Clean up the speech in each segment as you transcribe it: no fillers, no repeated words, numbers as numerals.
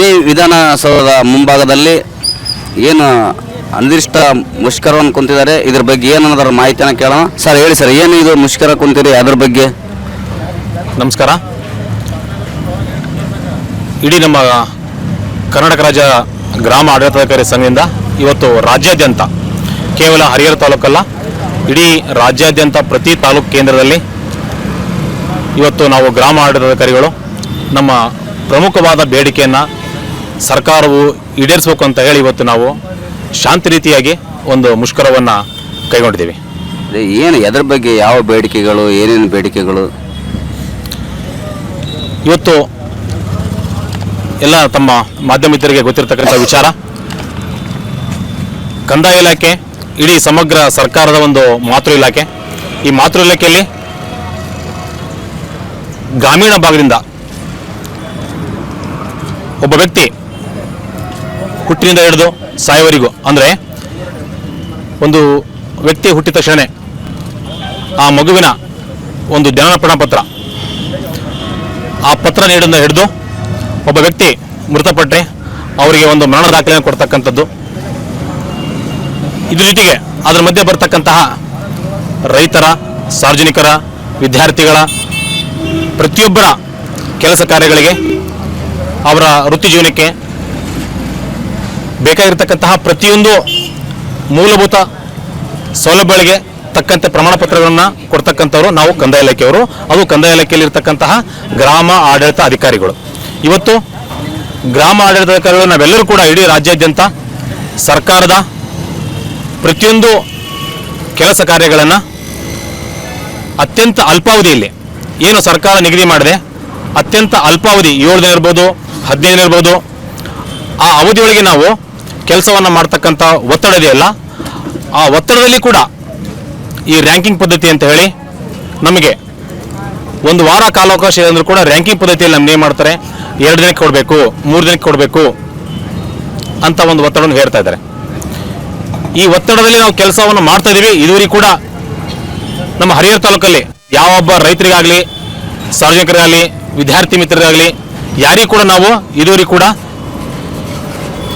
Mini ವಿಧಾನಸೌಧದ ಮುಂಭಾಗದಲ್ಲಿ ಏನು ಅನಿರ್ದಿಷ್ಟ ಮುಷ್ಕರವನ್ನು ಕುಂತಿದ್ದಾರೆ. ಇದ್ರ ಬಗ್ಗೆ ಏನನ್ನೋದರ ಮಾಹಿತಿಯನ್ನು ಕೇಳೋಣ. ಸರ್ ಹೇಳಿ ಸರ್, ಏನು ಇದು ಮುಷ್ಕರ ಕುಂತೀರಿ, ಅದ್ರ ಬಗ್ಗೆ? ನಮಸ್ಕಾರ. ಇಡೀ ನಮ್ಮ ಕರ್ನಾಟಕ ರಾಜ್ಯ ಗ್ರಾಮ ಆಡಳಿತಾಧಿಕಾರಿ ಸಂಘದಿಂದ ಇವತ್ತು ರಾಜ್ಯಾದ್ಯಂತ, ಕೇವಲ ಹರಿಹರ ತಾಲೂಕಲ್ಲ, ಇಡೀ ರಾಜ್ಯಾದ್ಯಂತ ಪ್ರತಿ ತಾಲೂಕು ಕೇಂದ್ರದಲ್ಲಿ ಇವತ್ತು ನಾವು ಗ್ರಾಮ ಆಡಳಿತಾಧಿಕಾರಿಗಳು ನಮ್ಮ ಪ್ರಮುಖವಾದ ಬೇಡಿಕೆಯನ್ನು ಸರ್ಕಾರವು ಈಡೇರಿಸಬೇಕು ಅಂತ ಹೇಳಿ ಇವತ್ತು ನಾವು ಶಾಂತಿ ರೀತಿಯಾಗಿ ಒಂದು ಮುಷ್ಕರವನ್ನು ಕೈಗೊಂಡಿದ್ದೀವಿ. ಏನು, ಎದ್ರ ಬಗ್ಗೆ, ಯಾವ ಬೇಡಿಕೆಗಳು, ಏನೇನು ಬೇಡಿಕೆಗಳು? ಇವತ್ತು ಎಲ್ಲ ತಮ್ಮ ಮಾಧ್ಯಮ ಮಿತ್ರರಿಗೆ ಗೊತ್ತಿರತಕ್ಕಂಥ ವಿಚಾರ, ಕಂದಾಯ ಇಲಾಖೆ ಇಡೀ ಸಮಗ್ರ ಸರ್ಕಾರದ ಒಂದು ಮಾತೃ ಇಲಾಖೆ. ಈ ಮಾತೃ ಇಲಾಖೆಯಲ್ಲಿ ಗ್ರಾಮೀಣ ಭಾಗದಿಂದ ಒಬ್ಬ ವ್ಯಕ್ತಿ ಹುಟ್ಟಿನಿಂದ ಹಿಡಿದು ಸಾಯವರಿಗೂ, ಅಂದರೆ ಒಂದು ವ್ಯಕ್ತಿ ಹುಟ್ಟಿದ ತಕ್ಷಣ ಆ ಮಗುವಿನ ಒಂದು ಜನನ ಪ್ರಮಾಣಪತ್ರ, ಆ ಪತ್ರ ನೀಡಿದ ಹಿಡಿದು ಒಬ್ಬ ವ್ಯಕ್ತಿ ಮೃತಪಟ್ಟರೆ ಅವರಿಗೆ ಒಂದು ಮರಣ ದಾಖಲೆಯನ್ನು ಕೊಡ್ತಕ್ಕಂಥದ್ದು. ಇದ್ರ ಜೊತೆಗೆ ಅದರ ಮಧ್ಯೆ ಬರ್ತಕ್ಕಂತಹ ರೈತರ, ಸಾರ್ವಜನಿಕರ, ವಿದ್ಯಾರ್ಥಿಗಳ ಪ್ರತಿಯೊಬ್ಬರ ಕೆಲಸ ಕಾರ್ಯಗಳಿಗೆ, ಅವರ ವೃತ್ತಿ ಜೀವನಕ್ಕೆ ಬೇಕಾಗಿರ್ತಕ್ಕಂತಹ ಪ್ರತಿಯೊಂದು ಮೂಲಭೂತ ಸೌಲಭ್ಯಗಳಿಗೆ ತಕ್ಕಂತೆ ಪ್ರಮಾಣ ಪತ್ರಗಳನ್ನು ಕೊಡ್ತಕ್ಕಂಥವ್ರು ನಾವು ಕಂದಾಯ ಇಲಾಖೆಯವರು. ಅದು ಕಂದಾಯ ಇಲಾಖೆಯಲ್ಲಿರ್ತಕ್ಕಂತಹ ಗ್ರಾಮ ಆಡಳಿತ ಅಧಿಕಾರಿಗಳು. ಇವತ್ತು ಗ್ರಾಮ ಆಡಳಿತ ಅಧಿಕಾರಿಗಳು ನಾವೆಲ್ಲರೂ ಕೂಡ ಇಡೀ ರಾಜ್ಯಾದ್ಯಂತ ಸರ್ಕಾರದ ಪ್ರತಿಯೊಂದು ಕೆಲಸ ಕಾರ್ಯಗಳನ್ನು ಅತ್ಯಂತ ಅಲ್ಪಾವಧಿಯಲ್ಲಿ, ಏನು ಸರ್ಕಾರ ನಿಗದಿ ಮಾಡಿದೆ, ಅತ್ಯಂತ ಅಲ್ಪಾವಧಿ 7 ದಿನ ಇರ್ಬೋದು, 15 ದಿನ ಇರ್ಬೋದು, ಆ ಅವಧಿಯೊಳಗೆ ನಾವು ಕೆಲಸವನ್ನು ಮಾಡ್ತಕ್ಕಂಥ ಒತ್ತಡ ಇದೆಯಲ್ಲ, ಆ ಒತ್ತಡದಲ್ಲಿ ಕೂಡ ಈ ರ್ಯಾಂಕಿಂಗ್ ಪದ್ಧತಿ ಅಂತ ಹೇಳಿ ನಮಗೆ 1 ವಾರ ಕಾಲಾವಕಾಶ ಇದೆ ಅಂದರೂ ಕೂಡ ರ್ಯಾಂಕಿಂಗ್ ಪದ್ಧತಿಯಲ್ಲಿ ನಮ್ಗೆ ಏನು ಮಾಡ್ತಾರೆ, 2 ದಿನಕ್ಕೆ ಕೊಡಬೇಕು, 3 ದಿನಕ್ಕೆ ಕೊಡಬೇಕು ಅಂತ ಒಂದು ಒತ್ತಡವನ್ನು ಹೇರ್ತಾ ಇದ್ದಾರೆ. ಈ ಒತ್ತಡದಲ್ಲಿ ನಾವು ಕೆಲಸವನ್ನು ಮಾಡ್ತಾ ಇದ್ದೀವಿ. ಇದುವರೆಗೂ ಕೂಡ ನಮ್ಮ ಹರಿಹರ ತಾಲೂಕಲ್ಲಿ ಯಾವೊಬ್ಬ ರೈತರಿಗಾಗಲಿ, ಸಾರ್ವಜನಿಕರಿಗಾಗಲಿ, ವಿದ್ಯಾರ್ಥಿ ಮಿತ್ರರಿಗಾಗಲಿ, ಯಾರಿಗೂ ಕೂಡ ನಾವು ಇದುವರೆಗೂ ಕೂಡ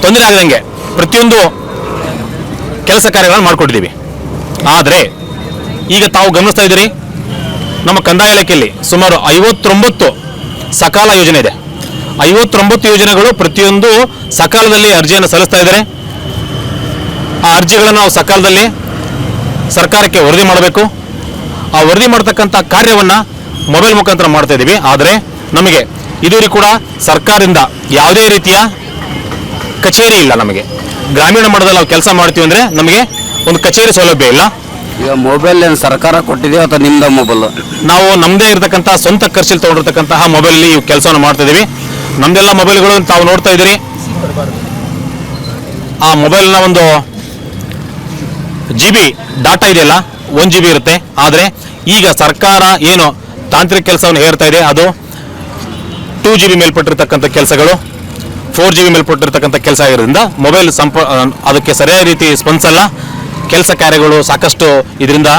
ತೊಂದರೆ ಆಗದಂಗೆ ಪ್ರತಿಯೊಂದು ಕೆಲಸ ಕಾರ್ಯಗಳನ್ನು ಮಾಡಿಕೊಟ್ಟಿದ್ದೀವಿ. ಆದರೆ ಈಗ ತಾವು ಗಮನಿಸ್ತಾ ಇದ್ದೀರಿ, ನಮ್ಮ ಕಂದಾಯ ಇಲಾಖೆಯಲ್ಲಿ ಸುಮಾರು 59 ಸಕಾಲ ಯೋಜನೆ ಇದೆ. 59 ಯೋಜನೆಗಳು ಪ್ರತಿಯೊಂದು ಸಕಾಲದಲ್ಲಿ ಅರ್ಜಿಯನ್ನು ಸಲ್ಲಿಸ್ತಾ ಇದ್ದಾರೆ. ಆ ಅರ್ಜಿಗಳನ್ನು ನಾವು ಸಕಾಲದಲ್ಲಿ ಸರ್ಕಾರಕ್ಕೆ ವರದಿ ಮಾಡಬೇಕು. ಆ ವರದಿ ಮಾಡತಕ್ಕಂಥ ಕಾರ್ಯವನ್ನು ಮೊಬೈಲ್ ಮುಖಾಂತರ ಮಾಡ್ತಾ ಇದ್ದೀವಿ. ಆದರೆ ನಮಗೆ ಇದುವರೆಗೂ ಕೂಡ ಸರ್ಕಾರದಿಂದ ಯಾವುದೇ ರೀತಿಯ ಕಚೇರಿ ಇಲ್ಲ. ನಮಗೆ ಗ್ರಾಮೀಣ ಮಟ್ಟದಲ್ಲಿ ನಾವು ಕೆಲಸ ಮಾಡ್ತೀವಿ ಅಂದರೆ ನಮಗೆ ಒಂದು ಕಚೇರಿ ಸೌಲಭ್ಯ ಇಲ್ಲ. ಈಗ ಮೊಬೈಲ್ ಏನು ಸರ್ಕಾರ ಕೊಟ್ಟಿದೆಯೋ ಅಥವಾ ನಿಮ್ಮದ ಮೊಬೈಲ್? ನಾವು ನಮ್ಮದೇ ಇರತಕ್ಕಂಥ ಸ್ವಂತ ಖರ್ಚಲ್ಲಿ ತೊಗೊಂಡಿರ್ತಕ್ಕಂತಹ ಮೊಬೈಲಲ್ಲಿ ಈ ಕೆಲಸವನ್ನು ಮಾಡ್ತಾ ಇದ್ದೀವಿ. ನಮ್ಮದೆಲ್ಲ ಮೊಬೈಲ್ಗಳು ತಾವು ನೋಡ್ತಾ ಇದ್ದೀರಿ. ಆ ಮೊಬೈಲ್ನ ಒಂದು GB ಡಾಟಾ ಇದೆಯಲ್ಲ, 1 GB ಇರುತ್ತೆ. ಆದರೆ ಈಗ ಸರ್ಕಾರ ಏನು ತಾಂತ್ರಿಕ ಕೆಲಸವನ್ನು ಹೇರ್ತಾ ಇದೆ, ಅದು 2 GB ಮೇಲ್ಪಟ್ಟಿರ್ತಕ್ಕಂಥ ಕೆಲಸಗಳು, 4 GB ಮೇಲ್ಪಟ್ಟಿರ್ತಕ್ಕಂಥ ಕೆಲಸ ಆಗಿರೋದ್ರಿಂದ ಮೊಬೈಲ್ ಅದಕ್ಕೆ ಸರಿಯಾದ ರೀತಿ ಸ್ಪಂದಿಸಲ್ಲ. ಕೆಲಸ ಕಾರ್ಯಗಳು ಸಾಕಷ್ಟು ಇದರಿಂದ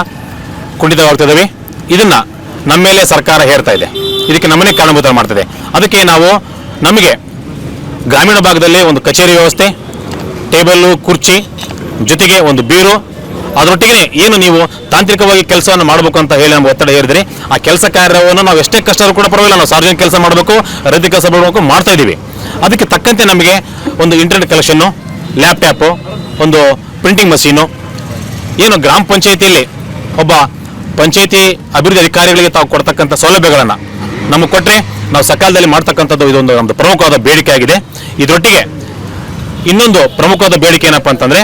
ಕುಂಠಿತವಾಗ್ತಿದ್ದಾವೆ. ಇದನ್ನು ನಮ್ಮ ಮೇಲೆ ಸರ್ಕಾರ ಹೇರ್ತಾ ಇದೆ. ಇದಕ್ಕೆ ನಮ್ಮನ್ನೇ ಕಾರಣಭೂತ ಮಾಡ್ತದೆ. ಅದಕ್ಕೆ ನಾವು ನಮಗೆ ಗ್ರಾಮೀಣ ಭಾಗದಲ್ಲಿ ಒಂದು ಕಚೇರಿ ವ್ಯವಸ್ಥೆ, ಟೇಬಲ್ಲು, ಕುರ್ಚಿ, ಜೊತೆಗೆ ಒಂದು ಬೀರು, ಅದರೊಟ್ಟಿಗೆ ಏನು ನೀವು ತಾಂತ್ರಿಕವಾಗಿ ಕೆಲಸವನ್ನು ಮಾಡಬೇಕು ಅಂತ ಹೇಳಿ ನಮ್ಮ ಒತ್ತಡ ಹೇರಿದರೆ ಆ ಕೆಲಸ ಕಾರ್ಯವನ್ನು ನಾವು ಎಷ್ಟೇ ಕಷ್ಟ ಆದರೂ ಕೂಡ ಪರವಾಗಿಲ್ಲ, ನಾವು ಸಾರ್ವಜನಿಕ ಕೆಲಸ ಮಾಡಬೇಕು, ರೈತ ಕೆಲಸ ಮಾಡಬೇಕು, ಮಾಡ್ತಾ ಇದ್ದೀವಿ. ಅದಕ್ಕೆ ತಕ್ಕಂತೆ ನಮಗೆ ಒಂದು ಇಂಟರ್ನೆಟ್ ಕನೆಕ್ಷನ್ನು, ಲ್ಯಾಪ್ಟಾಪು, ಒಂದು ಪ್ರಿಂಟಿಂಗ್ ಮಷೀನು, ಏನು ಗ್ರಾಮ ಪಂಚಾಯಿತಿಯಲ್ಲಿ ಒಬ್ಬ ಪಂಚಾಯಿತಿ ಅಭಿವೃದ್ಧಿ ಅಧಿಕಾರಿಗಳಿಗೆ ತಾವು ಕೊಡ್ತಕ್ಕಂಥ ಸೌಲಭ್ಯಗಳನ್ನು ನಮಗೆ ಕೊಟ್ಟರೆ ನಾವು ಸಕಾಲದಲ್ಲಿ ಮಾಡ್ತಕ್ಕಂಥದ್ದು ಇದೊಂದು ನಮ್ಮದು ಪ್ರಮುಖವಾದ ಬೇಡಿಕೆ ಆಗಿದೆ. ಇದರೊಟ್ಟಿಗೆ ಇನ್ನೊಂದು ಪ್ರಮುಖವಾದ ಬೇಡಿಕೆ ಏನಪ್ಪ ಅಂತಂದರೆ,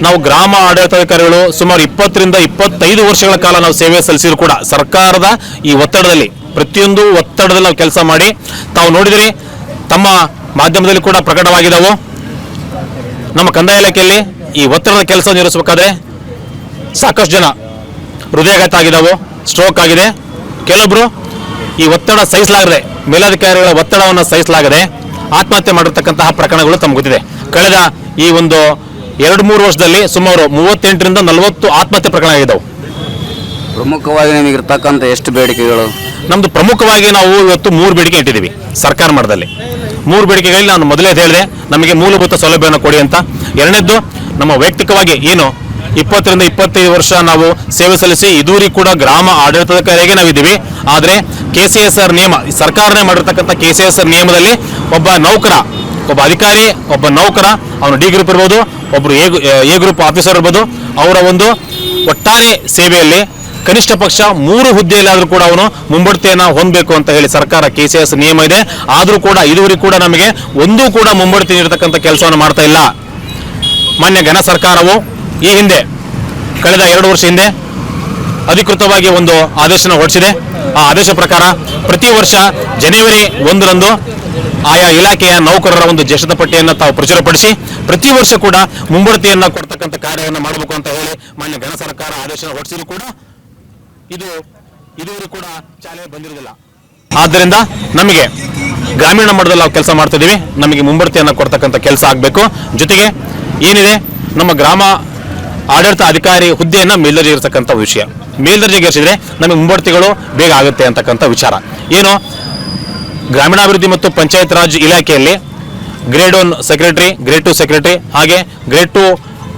ನಾವು ಗ್ರಾಮ ಆಡಳಿತಾಧಿಕಾರಿಗಳು ಸುಮಾರು 20 ರಿಂದ 25 ವರ್ಷಗಳ ಕಾಲ ನಾವು ಸೇವೆ ಸಲ್ಲಿಸಿದ್ರು ಕೂಡ ಸರ್ಕಾರದ ಈ ಒತ್ತಡದಲ್ಲಿ, ಪ್ರತಿಯೊಂದು ಒತ್ತಡದಲ್ಲಿ ನಾವು ಕೆಲಸ ಮಾಡಿ, ತಾವು ನೋಡಿದಿರಿ, ತಮ್ಮ ಮಾಧ್ಯಮದಲ್ಲಿ ಕೂಡ ಪ್ರಕಟವಾಗಿದ್ದಾವೆ. ನಮ್ಮ ಕಂದಾಯ ಇಲಾಖೆಯಲ್ಲಿ ಈ ಒತ್ತಡದ ಕೆಲಸ ನಿರ್ವಹಿಸಬೇಕಾದ್ರೆ ಸಾಕಷ್ಟು ಜನ ಹೃದಯಾಘಾತ ಆಗಿದ್ದಾವೆ, ಸ್ಟ್ರೋಕ್ ಆಗಿದೆ. ಕೆಲವೊಬ್ಬರು ಈ ಒತ್ತಡ ಸಹಿಸಲಾಗದೆ, ಮೇಲಧಿಕಾರಿಗಳ ಒತ್ತಡವನ್ನು ಸಹಿಸಲಾಗದೆ ಆತ್ಮಹತ್ಯೆ ಮಾಡಿರ್ತಕ್ಕಂತಹ ಪ್ರಕರಣಗಳು ತಮಗೆ ಗೊತ್ತಿದೆ. ಕಳೆದ ಈ ಒಂದು 2-3 ವರ್ಷದಲ್ಲಿ ಸುಮಾರು 38 ರಿಂದ 40 ಆತ್ಮಹತ್ಯೆ ಪ್ರಕರಣ ಆಗಿದ್ದಾವೆ. ಪ್ರಮುಖವಾಗಿ ನಿಮಗಿರ್ತಕ್ಕಂಥ ಎಷ್ಟು ಬೇಡಿಕೆಗಳು? ನಮ್ಮದು ಪ್ರಮುಖವಾಗಿ ನಾವು ಇವತ್ತು 3 ಬೇಡಿಕೆ ಇಟ್ಟಿದ್ದೀವಿ ಸರ್ಕಾರ ಮಟ್ಟದಲ್ಲಿ. 3 ಬೇಡಿಕೆಗಳಲ್ಲಿ ನಾನು ಮೊದಲೇ ಹೇಳಿದೆ, ನಮಗೆ ಮೂಲಭೂತ ಸೌಲಭ್ಯವನ್ನು ಕೊಡಿ ಅಂತ. ಎರಡನೇದ್ದು, ನಮ್ಮ ವೈಯಕ್ತಿಕವಾಗಿ ಏನು 20 ರಿಂದ 25 ವರ್ಷ ನಾವು ಸೇವೆ ಸಲ್ಲಿಸಿ ಇದುವರೆಗೂ ಕೂಡ ಗ್ರಾಮ ಆಡಳಿತಾಧಿಕಾರಿಯಾಗಿ ನಾವಿದ್ದೀವಿ. ಆದರೆ KCSR ನಿಯಮ, ಸರ್ಕಾರನೇ ಮಾಡಿರ್ತಕ್ಕಂಥ KCSR ನಿಯಮದಲ್ಲಿ ಒಬ್ಬ ಅಧಿಕಾರಿ, ಒಬ್ಬ ನೌಕರ, ಅವನು ಡಿ ಗ್ರೂಪ್ ಇರ್ಬೋದು, ಒಬ್ಬರು ಎ ಗ್ರೂಪ್ ಆಫೀಸರ್ ಇರ್ಬೋದು, ಅವರ ಒಂದು ಒಟ್ಟಾರೆ ಸೇವೆಯಲ್ಲಿ ಕನಿಷ್ಠ ಪಕ್ಷ 3 ಹುದ್ದೆಯಲ್ಲಾದರೂ ಕೂಡ ಅವನು ಮುಂಬಡ್ತಿಯನ್ನು ಹೊಂದಬೇಕು ಅಂತ ಹೇಳಿ ಸರ್ಕಾರ KCSR ನಿಯಮ ಇದೆ. ಆದರೂ ಕೂಡ ಇದುವರೆಗೂ ಕೂಡ ನಮಗೆ ಒಂದೂ ಕೂಡ ಮುಂಬಡ್ತಿ ನೀಡತಕ್ಕಂಥ ಕೆಲಸವನ್ನು ಮಾಡ್ತಾ ಇಲ್ಲ. ಮಾನ್ಯ ಘನ ಸರ್ಕಾರವು ಈ ಹಿಂದೆ ಕಳೆದ 2 ವರ್ಷ ಹಿಂದೆ ಅಧಿಕೃತವಾಗಿ ಒಂದು ಆದೇಶನ ಹೊರಡಿಸಿದೆ. ಆ ಆದೇಶ ಪ್ರಕಾರ ಪ್ರತಿ ವರ್ಷ ಜನವರಿ 1ರಂದು ಆಯಾ ಇಲಾಖೆಯ ನೌಕರರ ಒಂದು ಜ್ಯೇಷ್ಠತಾ ಪಟ್ಟಿಯನ್ನು ತಾವು ಪ್ರಚುರಪಡಿಸಿ ಪ್ರತಿ ವರ್ಷ ಕೂಡ ಮುಂಬಡ್ತಿಯನ್ನು ಕೊಡ್ತಕ್ಕಂಥ ಕಾರ್ಯವನ್ನು ಮಾಡಬೇಕು ಅಂತ ಹೇಳಿ ಮಾನ್ಯ ಘನ ಸರ್ಕಾರ ಆದೇಶನ ಹೊರಡಿಸಿದ್ರು ಕೂಡ ಇದುವರೆಗೂ ಕೂಡ ಚಾಲನೆ ಬಂದಿರುವುದಿಲ್ಲ. ಆದ್ದರಿಂದ ನಮಗೆ ಗ್ರಾಮೀಣ ಮಟ್ಟದಲ್ಲಿ ನಾವು ಕೆಲಸ ಮಾಡ್ತಿದ್ದೀವಿ, ನಮಗೆ ಮುಂಬಡ್ತಿಯನ್ನು ಕೊಡ್ತಕ್ಕಂಥ ಕೆಲಸ ಆಗಬೇಕು. ಜೊತೆಗೆ ಏನಿದೆ, ನಮ್ಮ ಗ್ರಾಮ ಆಡಳಿತ ಅಧಿಕಾರಿ ಹುದ್ದೆಯನ್ನು ಮೇಲ್ದರ್ಜೆಗಿರ್ತಕ್ಕಂಥ ವಿಷಯ, ಮೇಲ್ದರ್ಜೆಗೇರಿಸಿದ್ರೆ ನಮಗೆ ಮುಂಬಡ್ತಿಗಳು ಬೇಗ ಆಗುತ್ತೆ ಅಂತಕ್ಕಂಥ ವಿಚಾರ ಏನು. ಗ್ರಾಮೀಣಾಭಿವೃದ್ಧಿ ಮತ್ತು ಪಂಚಾಯತ್ ರಾಜ್ ಇಲಾಖೆಯಲ್ಲಿ ಗ್ರೇಡ್ 1 ಸೆಕ್ರೆಟರಿ, ಗ್ರೇಡ್ 2 ಸೆಕ್ರೆಟರಿ, ಹಾಗೆ ಗ್ರೇಡ್ 2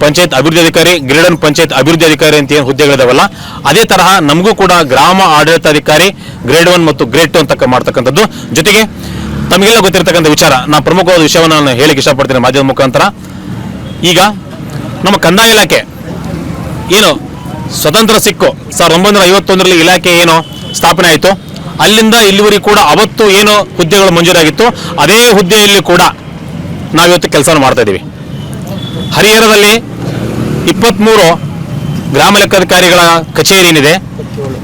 ಪಂಚಾಯತ್ ಅಭಿವೃದ್ಧಿ ಅಧಿಕಾರಿ, ಗ್ರೇಡ್ 1 ಪಂಚಾಯತ್ ಅಭಿವೃದ್ಧಿ ಅಧಿಕಾರಿ ಅಂತ ಏನು ಹುದ್ದೆಗಳಿದಾವಲ್ಲ, ಅದೇ ತರಹ ನಮಗೂ ಕೂಡ ಗ್ರಾಮ ಆಡಳಿತಾಧಿಕಾರಿ ಗ್ರೇಡ್ 1 ಮತ್ತು ಗ್ರೇಡ್ 2 ಅಂತ ಮಾಡ್ತಕ್ಕಂಥದ್ದು. ಜೊತೆಗೆ ತಮಗೆಲ್ಲ ಗೊತ್ತಿರತಕ್ಕಂಥ ವಿಚಾರ, ನಾನು ಪ್ರಮುಖವಾದ ವಿಷಯವನ್ನು ನಾನು ಹೇಳಿಕ್ಕೆ ಇಷ್ಟಪಡ್ತೀನಿ ಮಾಧ್ಯಮದ ಮುಖಾಂತರ. ಈಗ ನಮ್ಮ ಕಂದಾಯ ಇಲಾಖೆ ಏನು ಸ್ವತಂತ್ರ ಸಿಕ್ಕು 1951ರಲ್ಲಿ ಇಲಾಖೆ ಏನು ಸ್ಥಾಪನೆ ಆಯಿತು, ಅಲ್ಲಿಂದ ಇಲ್ಲಿವರೆಗೂ ಕೂಡ ಅವತ್ತು ಏನು ಹುದ್ದೆಗಳು ಮಂಜೂರಾಗಿತ್ತು ಅದೇ ಹುದ್ದೆಯಲ್ಲಿ ಕೂಡ ನಾವಿವತ್ತು ಕೆಲಸವನ್ನು ಮಾಡ್ತಾ ಇದ್ದೀವಿ. ಹರಿಹರದಲ್ಲಿ 23 ಗ್ರಾಮ ಲೆಕ್ಕಾಧಿಕಾರಿಗಳ ಕಚೇರಿ ಏನಿದೆ,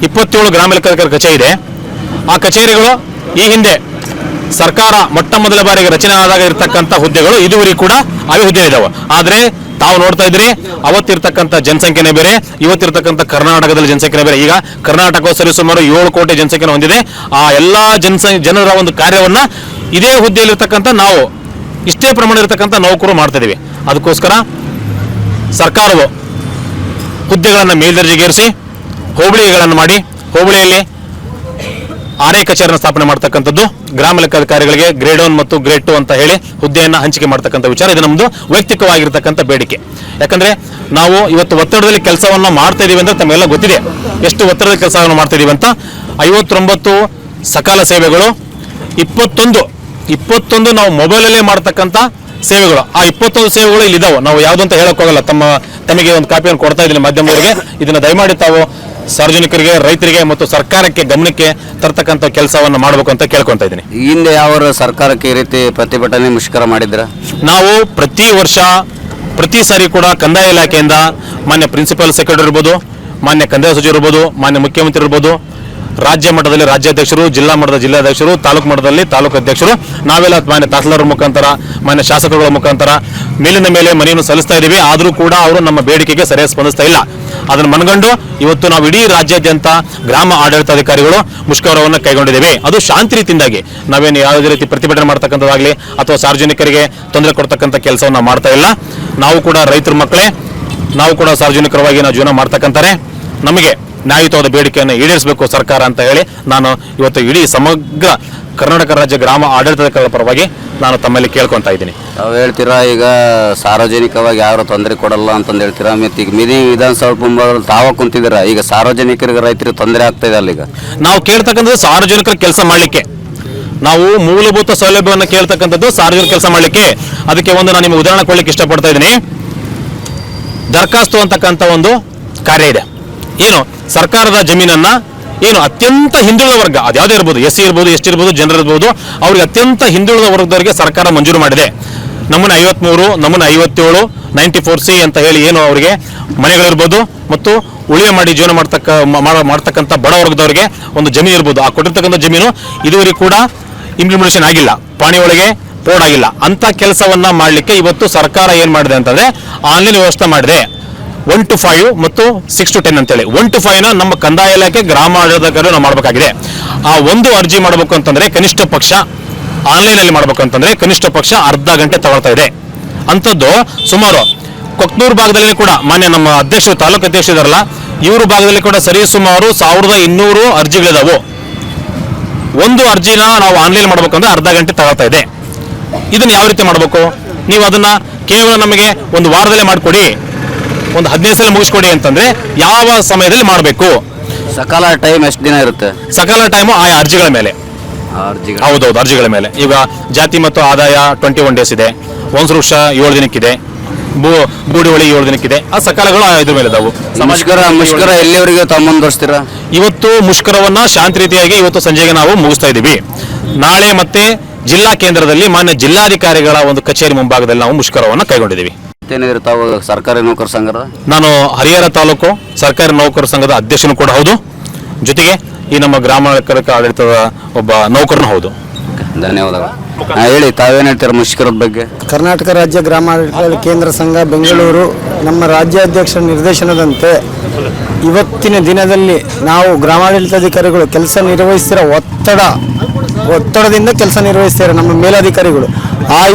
27 ಗ್ರಾಮ ಲೆಕ್ಕಾಧಿಕಾರಿ ಕಚೇರಿ ಇದೆ. ಆ ಕಚೇರಿಗಳು ಈ ಹಿಂದೆ ಸರ್ಕಾರ ಮೊಟ್ಟ ಮೊದಲ ಬಾರಿಗೆ ರಚನೆ ಆದಾಗ ಇರತಕ್ಕಂಥ ಹುದ್ದೆಗಳು ಇದುವರೆಗೂ ಕೂಡ ಅವೇ ಹುದ್ದೆ ಇದಾವೆ. ಆದರೆ ತಾವು ನೋಡ್ತಾ ಇದ್ರಿ, ಅವತ್ತಿರ್ತಕ್ಕಂಥ ಜನಸಂಖ್ಯೆನೇ ಬೇರೆ, ಇವತ್ತಿರ್ತಕ್ಕಂಥ ಕರ್ನಾಟಕದಲ್ಲಿ ಜನಸಂಖ್ಯೆನೇ ಬೇರೆ. ಈಗ ಕರ್ನಾಟಕವು ಸರಿಸುಮಾರು 7 ಕೋಟಿ ಜನಸಂಖ್ಯೆ ಹೊಂದಿದೆ. ಆ ಎಲ್ಲ ಜನರ ಒಂದು ಕಾರ್ಯವನ್ನು ಇದೇ ಹುದ್ದೆಯಲ್ಲಿರ್ತಕ್ಕಂಥ ನಾವು ಇಷ್ಟೇ ಪ್ರಮಾಣ ಇರತಕ್ಕಂಥ ನೌಕರು ಮಾಡ್ತಾ ಇದೀವಿ. ಅದಕ್ಕೋಸ್ಕರ ಸರ್ಕಾರವು ಹುದ್ದೆಗಳನ್ನು ಮೇಲ್ದರ್ಜೆಗೇರಿಸಿ ಹೋಬಳಿಗಳನ್ನು ಮಾಡಿ ಹೋಬಳಿಯಲ್ಲಿ RI ಕಚೇರಿಯನ್ನು ಸ್ಥಾಪನೆ ಮಾಡ್ತಕ್ಕಂಥದ್ದು, ಗ್ರಾಮ ಲೆಕ್ಕಾಧಿಕಾರಿಗಳಿಗೆ ಗ್ರೇಡ್ 1 ಮತ್ತು ಗ್ರೇಡ್ 2 ಅಂತ ಹೇಳಿ ಹುದ್ದೆಯನ್ನು ಹಂಚಿಕೆ ಮಾಡ್ತಕ್ಕಂಥ ವಿಚಾರ ಇದು ನಮ್ಮದು ವೈಯಕ್ತಿಕವಾಗಿರ್ತಕ್ಕಂಥ ಬೇಡಿಕೆ. ಯಾಕಂದ್ರೆ ನಾವು ಇವತ್ತು ಒತ್ತಡದಲ್ಲಿ ಕೆಲಸವನ್ನು ಮಾಡ್ತಾ ಇದೀವಿ ಅಂದ್ರೆ ತಮಗೆಲ್ಲ ಗೊತ್ತಿದೆ ಎಷ್ಟು ಒತ್ತಡದ ಕೆಲಸವನ್ನು ಮಾಡ್ತಾ ಇದೀವಿ ಅಂತ. 59 ಸಕಾಲ ಸೇವೆಗಳು, 21 ನಾವು ಮೊಬೈಲಲ್ಲೇ ಮಾಡ್ತಕ್ಕಂಥ ಸೇವೆಗಳು. ಆ 21 ಸೇವೆಗಳು ಇಲ್ಲಿ ಇದಾವೆ. ನಾವು ಯಾವುದು ಅಂತ ಹೇಳಕ್ ಹೋಗಲ್ಲ. ತಮಗೆ ಒಂದು ಕಾಪಿಯನ್ನು ಕೊಡ್ತಾ ಇದ್ದೀನಿ ಮಾಧ್ಯಮದವರಿಗೆ. ಇದನ್ನ ದಯಮಾಡಿ ತಾವು ಸಾರ್ವಜನಿಕರಿಗೆ, ರೈತರಿಗೆ ಮತ್ತು ಸರ್ಕಾರಕ್ಕೆ ಗಮನಕ್ಕೆ ತರ್ತಕ್ಕಂಥ ಕೆಲಸವನ್ನು ಮಾಡಬೇಕು ಅಂತ ಕೇಳ್ಕೊತಾ ಇದ್ದೀನಿ. ಹಿಂದೆ ಯಾವ ಸರ್ಕಾರಕ್ಕೆ ಈ ರೀತಿ ಪ್ರತಿಭಟನೆ ಮುಷ್ಕರ ಮಾಡಿದ್ರ? ನಾವು ಪ್ರತಿ ಸಾರಿ ಕೂಡ ಕಂದಾಯ ಇಲಾಖೆಯಿಂದ ಮಾನ್ಯ ಪ್ರಿನ್ಸಿಪಲ್ ಸೆಕ್ರೆಟರಿ ಇರ್ಬೋದು, ಮಾನ್ಯ ಕಂದಾಯ ಸಚಿವರು ಇರ್ಬೋದು, ಮಾನ್ಯ ಮುಖ್ಯಮಂತ್ರಿ ಇರ್ಬೋದು, ರಾಜ್ಯ ಮಟ್ಟದಲ್ಲಿ ರಾಜ್ಯಾಧ್ಯಕ್ಷರು, ಜಿಲ್ಲಾ ಮಟ್ಟದ ಜಿಲ್ಲಾಧ್ಯಕ್ಷರು, ತಾಲೂಕು ಮಟ್ಟದಲ್ಲಿ ತಾಲೂಕು ಅಧ್ಯಕ್ಷರು, ನಾವೆಲ್ಲ ಮಾನ್ಯ ತಹಸೀಲ್ದಾರ್ ಮುಖಾಂತರ, ಮಾನ್ಯ ಶಾಸಕರುಗಳ ಮುಖಾಂತರ ಮೇಲಿನ ಮೇಲೆ ಮನೆಯನ್ನು ಸಲ್ಲಿಸ್ತಾ ಇದ್ದೀವಿ. ಆದರೂ ಕೂಡ ಅವರು ನಮ್ಮ ಬೇಡಿಕೆಗೆ ಸರಿಯಾಗಿ ಸ್ಪಂದಿಸ್ತಾ ಇಲ್ಲ. ಅದನ್ನು ಮನಗಂಡು ಇವತ್ತು ನಾವು ಇಡೀ ರಾಜ್ಯಾದ್ಯಂತ ಗ್ರಾಮ ಆಡಳಿತಾಧಿಕಾರಿಗಳು ಮುಷ್ಕರವನ್ನು ಕೈಗೊಂಡಿದ್ದೇವೆ. ಅದು ಶಾಂತಿ ರೀತಿಯಿಂದಾಗಿ, ನಾವೇನು ಯಾವುದೇ ರೀತಿ ಪ್ರತಿಭಟನೆ ಮಾಡ್ತಕ್ಕಂಥದ್ದಾಗಲಿ ಅಥವಾ ಸಾರ್ವಜನಿಕರಿಗೆ ತೊಂದರೆ ಕೊಡ್ತಕ್ಕಂಥ ಕೆಲಸವನ್ನು ಮಾಡ್ತಾ ಇಲ್ಲ. ನಾವು ಕೂಡ ರೈತರ ಮಕ್ಕಳೇ, ನಾವು ಕೂಡ ಸಾರ್ವಜನಿಕರವಾಗಿ ನಾವು ಜೀವನ ಮಾಡ್ತಕ್ಕಂತಾರೆ. ನಮಗೆ ನ್ಯಾಯಯುತವಾದ ಬೇಡಿಕೆಯನ್ನು ಈಡೇರಿಸಬೇಕು ಸರ್ಕಾರ ಅಂತ ಹೇಳಿ ನಾನು ಇವತ್ತು ಇಡೀ ಸಮಗ್ರ ಕರ್ನಾಟಕ ರಾಜ್ಯ ಗ್ರಾಮ ಆಡಳಿತಾಧಿಕಾರಿಗಳ ಪರವಾಗಿ ನಾನು ತಮ್ಮಲ್ಲಿ ಕೇಳ್ಕೊತಾ ಇದ್ದೀನಿ. ತಾವು ಹೇಳ್ತೀರಾ ಈಗ ಸಾರ್ವಜನಿಕವಾಗಿ ಯಾರು ತೊಂದರೆ ಕೊಡಲ್ಲ ಅಂತಂದು ಹೇಳ್ತೀರಾ, ಮತ್ತು ಈಗ ಮಿನಿ ವಿಧಾನಸಭಾ ತಾವ ಕುಂತಿದ್ದೀರಾ, ಈಗ ಸಾರ್ವಜನಿಕರಿಗೆ ರೈತರಿಗೆ ತೊಂದರೆ ಆಗ್ತಾ ಇದೆ ಅಲ್ಲ. ಈಗ ನಾವು ಕೇಳ್ತಕ್ಕಂಥದ್ದು ಸಾರ್ವಜನಿಕರ ಕೆಲಸ ಮಾಡಲಿಕ್ಕೆ, ನಾವು ಮೂಲಭೂತ ಸೌಲಭ್ಯವನ್ನು ಕೇಳ್ತಕ್ಕಂಥದ್ದು ಸಾರ್ವಜನಿಕ ಕೆಲಸ ಮಾಡಲಿಕ್ಕೆ. ಅದಕ್ಕೆ ಒಂದು ನಾನು ನಿಮಗೆ ಉದಾಹರಣೆ ಕೊಡ್ಲಿಕ್ಕೆ ಇಷ್ಟಪಡ್ತಾ ಇದ್ದೀನಿ. ದರಖಾಸ್ತು ಅಂತಕ್ಕಂಥ ಒಂದು ಕಾರ್ಯ ಇದೆ. ಏನು ಸರ್ಕಾರದ ಜಮೀನನ್ನ ಏನು ಅತ್ಯಂತ ಹಿಂದುಳಿದ ವರ್ಗ, ಅದ್ಯಾವುದೇ ಇರ್ಬೋದು, SC ಇರ್ಬೋದು, ST ಇರ್ಬೋದು, ಜನರು ಇರ್ಬೋದು, ಅವ್ರಿಗೆ ಅತ್ಯಂತ ಹಿಂದುಳಿದ ವರ್ಗದವರಿಗೆ ಸರ್ಕಾರ ಮಂಜೂರು ಮಾಡಿದೆ. ನಮೂನೆ 53, ನಮೂನೆ 57, 94C ಅಂತ ಹೇಳಿ ಏನು ಅವರಿಗೆ ಮನೆಗಳಿರ್ಬೋದು ಮತ್ತು ಉಳಿವೆ ಮಾಡಿ ಜೀವನ ಮಾಡ್ತಕ್ಕಂಥ ಬಡ ವರ್ಗದವರಿಗೆ ಒಂದು ಜಮೀನು ಇರ್ಬೋದು. ಆ ಕೊಟ್ಟಿರ್ತಕ್ಕಂಥ ಜಮೀನು ಇದುವರೆಗೂ ಕೂಡ ಇಂಪ್ಲಿಮೆಂಟೇಷನ್ ಆಗಿಲ್ಲ, ಪಾಣಿ ಒಳಗೆ ಪೋರ್ಡ್ ಆಗಿಲ್ಲ. ಅಂತ ಕೆಲಸವನ್ನ ಮಾಡಲಿಕ್ಕೆ ಇವತ್ತು ಸರ್ಕಾರ ಏನು ಮಾಡಿದೆ ಅಂತಂದ್ರೆ ಆನ್ಲೈನ್ ವ್ಯವಸ್ಥೆ ಮಾಡಿದೆ. 1 to 5 ಮತ್ತು 6 to 10 ಅಂತೇಳಿ 1 to 5 ನಮ್ಮ ಕಂದಾಯ ಇಲಾಖೆ ಗ್ರಾಮ ಆಡಳಿತಾಧಿಕಾರಿ ನಾವು ಮಾಡಬೇಕಾಗಿದೆ. ಆ ಒಂದು ಅರ್ಜಿ ಮಾಡಬೇಕು ಅಂತಂದ್ರೆ ಕನಿಷ್ಠ ಪಕ್ಷ ಆನ್ಲೈನಲ್ಲಿ ಮಾಡಬೇಕು ಅಂತಂದ್ರೆ ಕನಿಷ್ಠ ಪಕ್ಷ ಅರ್ಧ ಗಂಟೆ ತಗೊಳ್ತಾ ಇದೆ. ಅಂಥದ್ದು ಸುಮಾರು ಕೊಕ್ನೂರು ಭಾಗದಲ್ಲಿ ಕೂಡ ಮಾನ್ಯ ನಮ್ಮ ಅಧ್ಯಕ್ಷರು, ತಾಲೂಕು ಅಧ್ಯಕ್ಷರು ಇದಾರಲ್ಲ, ಇವರು ಭಾಗದಲ್ಲಿ ಕೂಡ ಸರಿ ಸುಮಾರು 1200 ಅರ್ಜಿಗಳಿದಾವು. ಒಂದು ಅರ್ಜಿನ ನಾವು ಆನ್ಲೈನ್ ಮಾಡ್ಬೇಕಂದ್ರೆ ಅರ್ಧ ಗಂಟೆ ತಗೊಳ್ತಾ ಇದೆ. ಇದನ್ನು ಯಾವ ರೀತಿ ಮಾಡಬೇಕು, ನೀವು ಅದನ್ನು ಕೇವಲ ನಮಗೆ ಒಂದು ವಾರದಲ್ಲೇ ಮಾಡಿಕೊಡಿ, ಒಂದು 15 ಸಲ ಮುಗಿಸ್ಕೊಡಿ ಅಂತಂದರೆ ಯಾವ ಸಮಯದಲ್ಲಿ ಮಾಡಬೇಕು? ಸಕಾಲ ಟೈಮ್ ಎಷ್ಟು ದಿನ ಇರುತ್ತೆ? ಸಕಾಲ ಟೈಮು ಆಯಾ ಅರ್ಜಿಗಳ ಮೇಲೆ. ಹೌದೌದು, ಅರ್ಜಿಗಳ ಮೇಲೆ. ಈಗ ಜಾತಿ ಮತ್ತು ಆದಾಯ 21 ಡೇಸ್ ಇದೆ, ವಂಶವೃಕ್ಷ 7 ದಿನಕ್ಕಿದೆ, ಬೂಡಿವಳಿ 7 ದಿನಕ್ಕಿದೆ. ಆ ಸಕಾಲಗಳು ಇದ್ರ ಮೇಲೆ ಇದಾವೆ. ಮುಷ್ಕರ ಎಲ್ಲಿವರೆಗೆ ತಾವು ಮುಂದುವರಿಸ್ತೀರಾ? ಇವತ್ತು ಮುಷ್ಕರವನ್ನ ಶಾಂತಿ ರೀತಿಯಾಗಿ ಇವತ್ತು ಸಂಜೆಗೆ ನಾವು ಮುಗಿಸ್ತಾ ಇದ್ದೀವಿ. ನಾಳೆ ಮತ್ತೆ ಜಿಲ್ಲಾ ಕೇಂದ್ರದಲ್ಲಿ ಮಾನ್ಯ ಜಿಲ್ಲಾಧಿಕಾರಿಗಳ ಒಂದು ಕಚೇರಿ ಮುಂಭಾಗದಲ್ಲಿ ನಾವು ಮುಷ್ಕರವನ್ನು ಕೈಗೊಂಡಿದ್ದೀವಿ. ಏನಿದ್ರು ತಾವು ಸರ್ಕಾರಿ ನೌಕರ ಸಂಘದ? ನಾನು ಹರಿಹರ ತಾಲೂಕು ಸರ್ಕಾರಿ ನೌಕರ ಸಂಘದ ಅಧ್ಯಕ್ಷನು ಕೂಡ ಹೌದು, ಜೊತೆಗೆ ಈ ನಮ್ಮ ಗ್ರಾಮ ಆಡಳಿತದ ಒಬ್ಬ ನೌಕರನು ಹೌದು. ಧನ್ಯವಾದಗಳು. ಹೇಳಿ, ತಾವೇನು ಹೇಳ್ತೀರಾ ಮುಷ್ಕರದ ಬಗ್ಗೆ? ಕರ್ನಾಟಕ ರಾಜ್ಯ ಗ್ರಾಮಾಡಳಿತ ಕೇಂದ್ರ ಸಂಘ ಬೆಂಗಳೂರು ನಮ್ಮ ರಾಜ್ಯಾಧ್ಯಕ್ಷರ ನಿರ್ದೇಶನದಂತೆ ಇವತ್ತಿನ ದಿನದಲ್ಲಿ ನಾವು ಗ್ರಾಮಾಡಳಿತಾಧಿಕಾರಿಗಳು ಕೆಲಸ ನಿರ್ವಹಿಸ್ತಿರೋ ಒತ್ತಡದಿಂದ ಕೆಲಸ ನಿರ್ವಹಿಸ್ತಾರೆ ನಮ್ಮ ಮೇಲಾಧಿಕಾರಿಗಳು.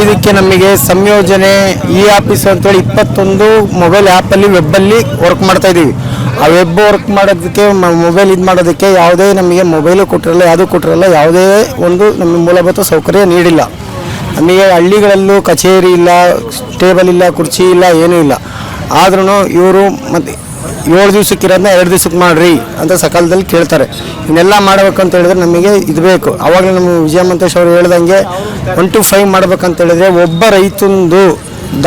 ಇದಕ್ಕೆ ನಮಗೆ ಸಂಯೋಜನೆ ಆಫೀಸ್ ಅಂತೇಳಿ 21 ಮೊಬೈಲ್ ಆ್ಯಪಲ್ಲಿ ವೆಬ್ಬಲ್ಲಿ ವರ್ಕ್ ಮಾಡ್ತಾ ಇದ್ದೀವಿ. ಆ ವೆಬ್ ವರ್ಕ್ ಮಾಡೋದಕ್ಕೆ ಮೊಬೈಲ್ ಇದು ಮಾಡೋದಕ್ಕೆ ಯಾವುದೇ ನಮಗೆ ಮೊಬೈಲು ಕೊಟ್ಟಿರಲ್ಲ, ಯಾವುದೂ ಕೊಟ್ಟಿರಲ್ಲ, ಯಾವುದೇ ಒಂದು ನಮಗೆ ಮೂಲಭೂತ ಸೌಕರ್ಯ ನೀಡಿಲ್ಲ. ನಮಗೆ ಹಳ್ಳಿಗಳಲ್ಲೂ ಕಚೇರಿ ಇಲ್ಲ, ಟೇಬಲ್ ಇಲ್ಲ, ಕುರ್ಚಿ ಇಲ್ಲ, ಏನೂ ಇಲ್ಲ. ಆದ್ರೂ ಇವರು ಮತ್ತು 7 ದಿವಸಕ್ಕಿರೋದನ್ನ 2 ದಿವಸಕ್ಕೆ ಮಾಡಿರಿ ಅಂತ ಸಕಾಲದಲ್ಲಿ ಕೇಳ್ತಾರೆ. ಇನ್ನೆಲ್ಲ ಮಾಡಬೇಕಂತ ಹೇಳಿದ್ರೆ ನಮಗೆ ಇದು ಬೇಕು. ಆವಾಗಲೇ ನಮ್ಮ ವಿಜಯ ಮಂತೇಶ್ ಅವರು ಹೇಳ್ದಂಗೆ 1 to 5 ಮಾಡ್ಬೇಕಂತ ಹೇಳಿದ್ರೆ ಒಬ್ಬ ರೈತಂದು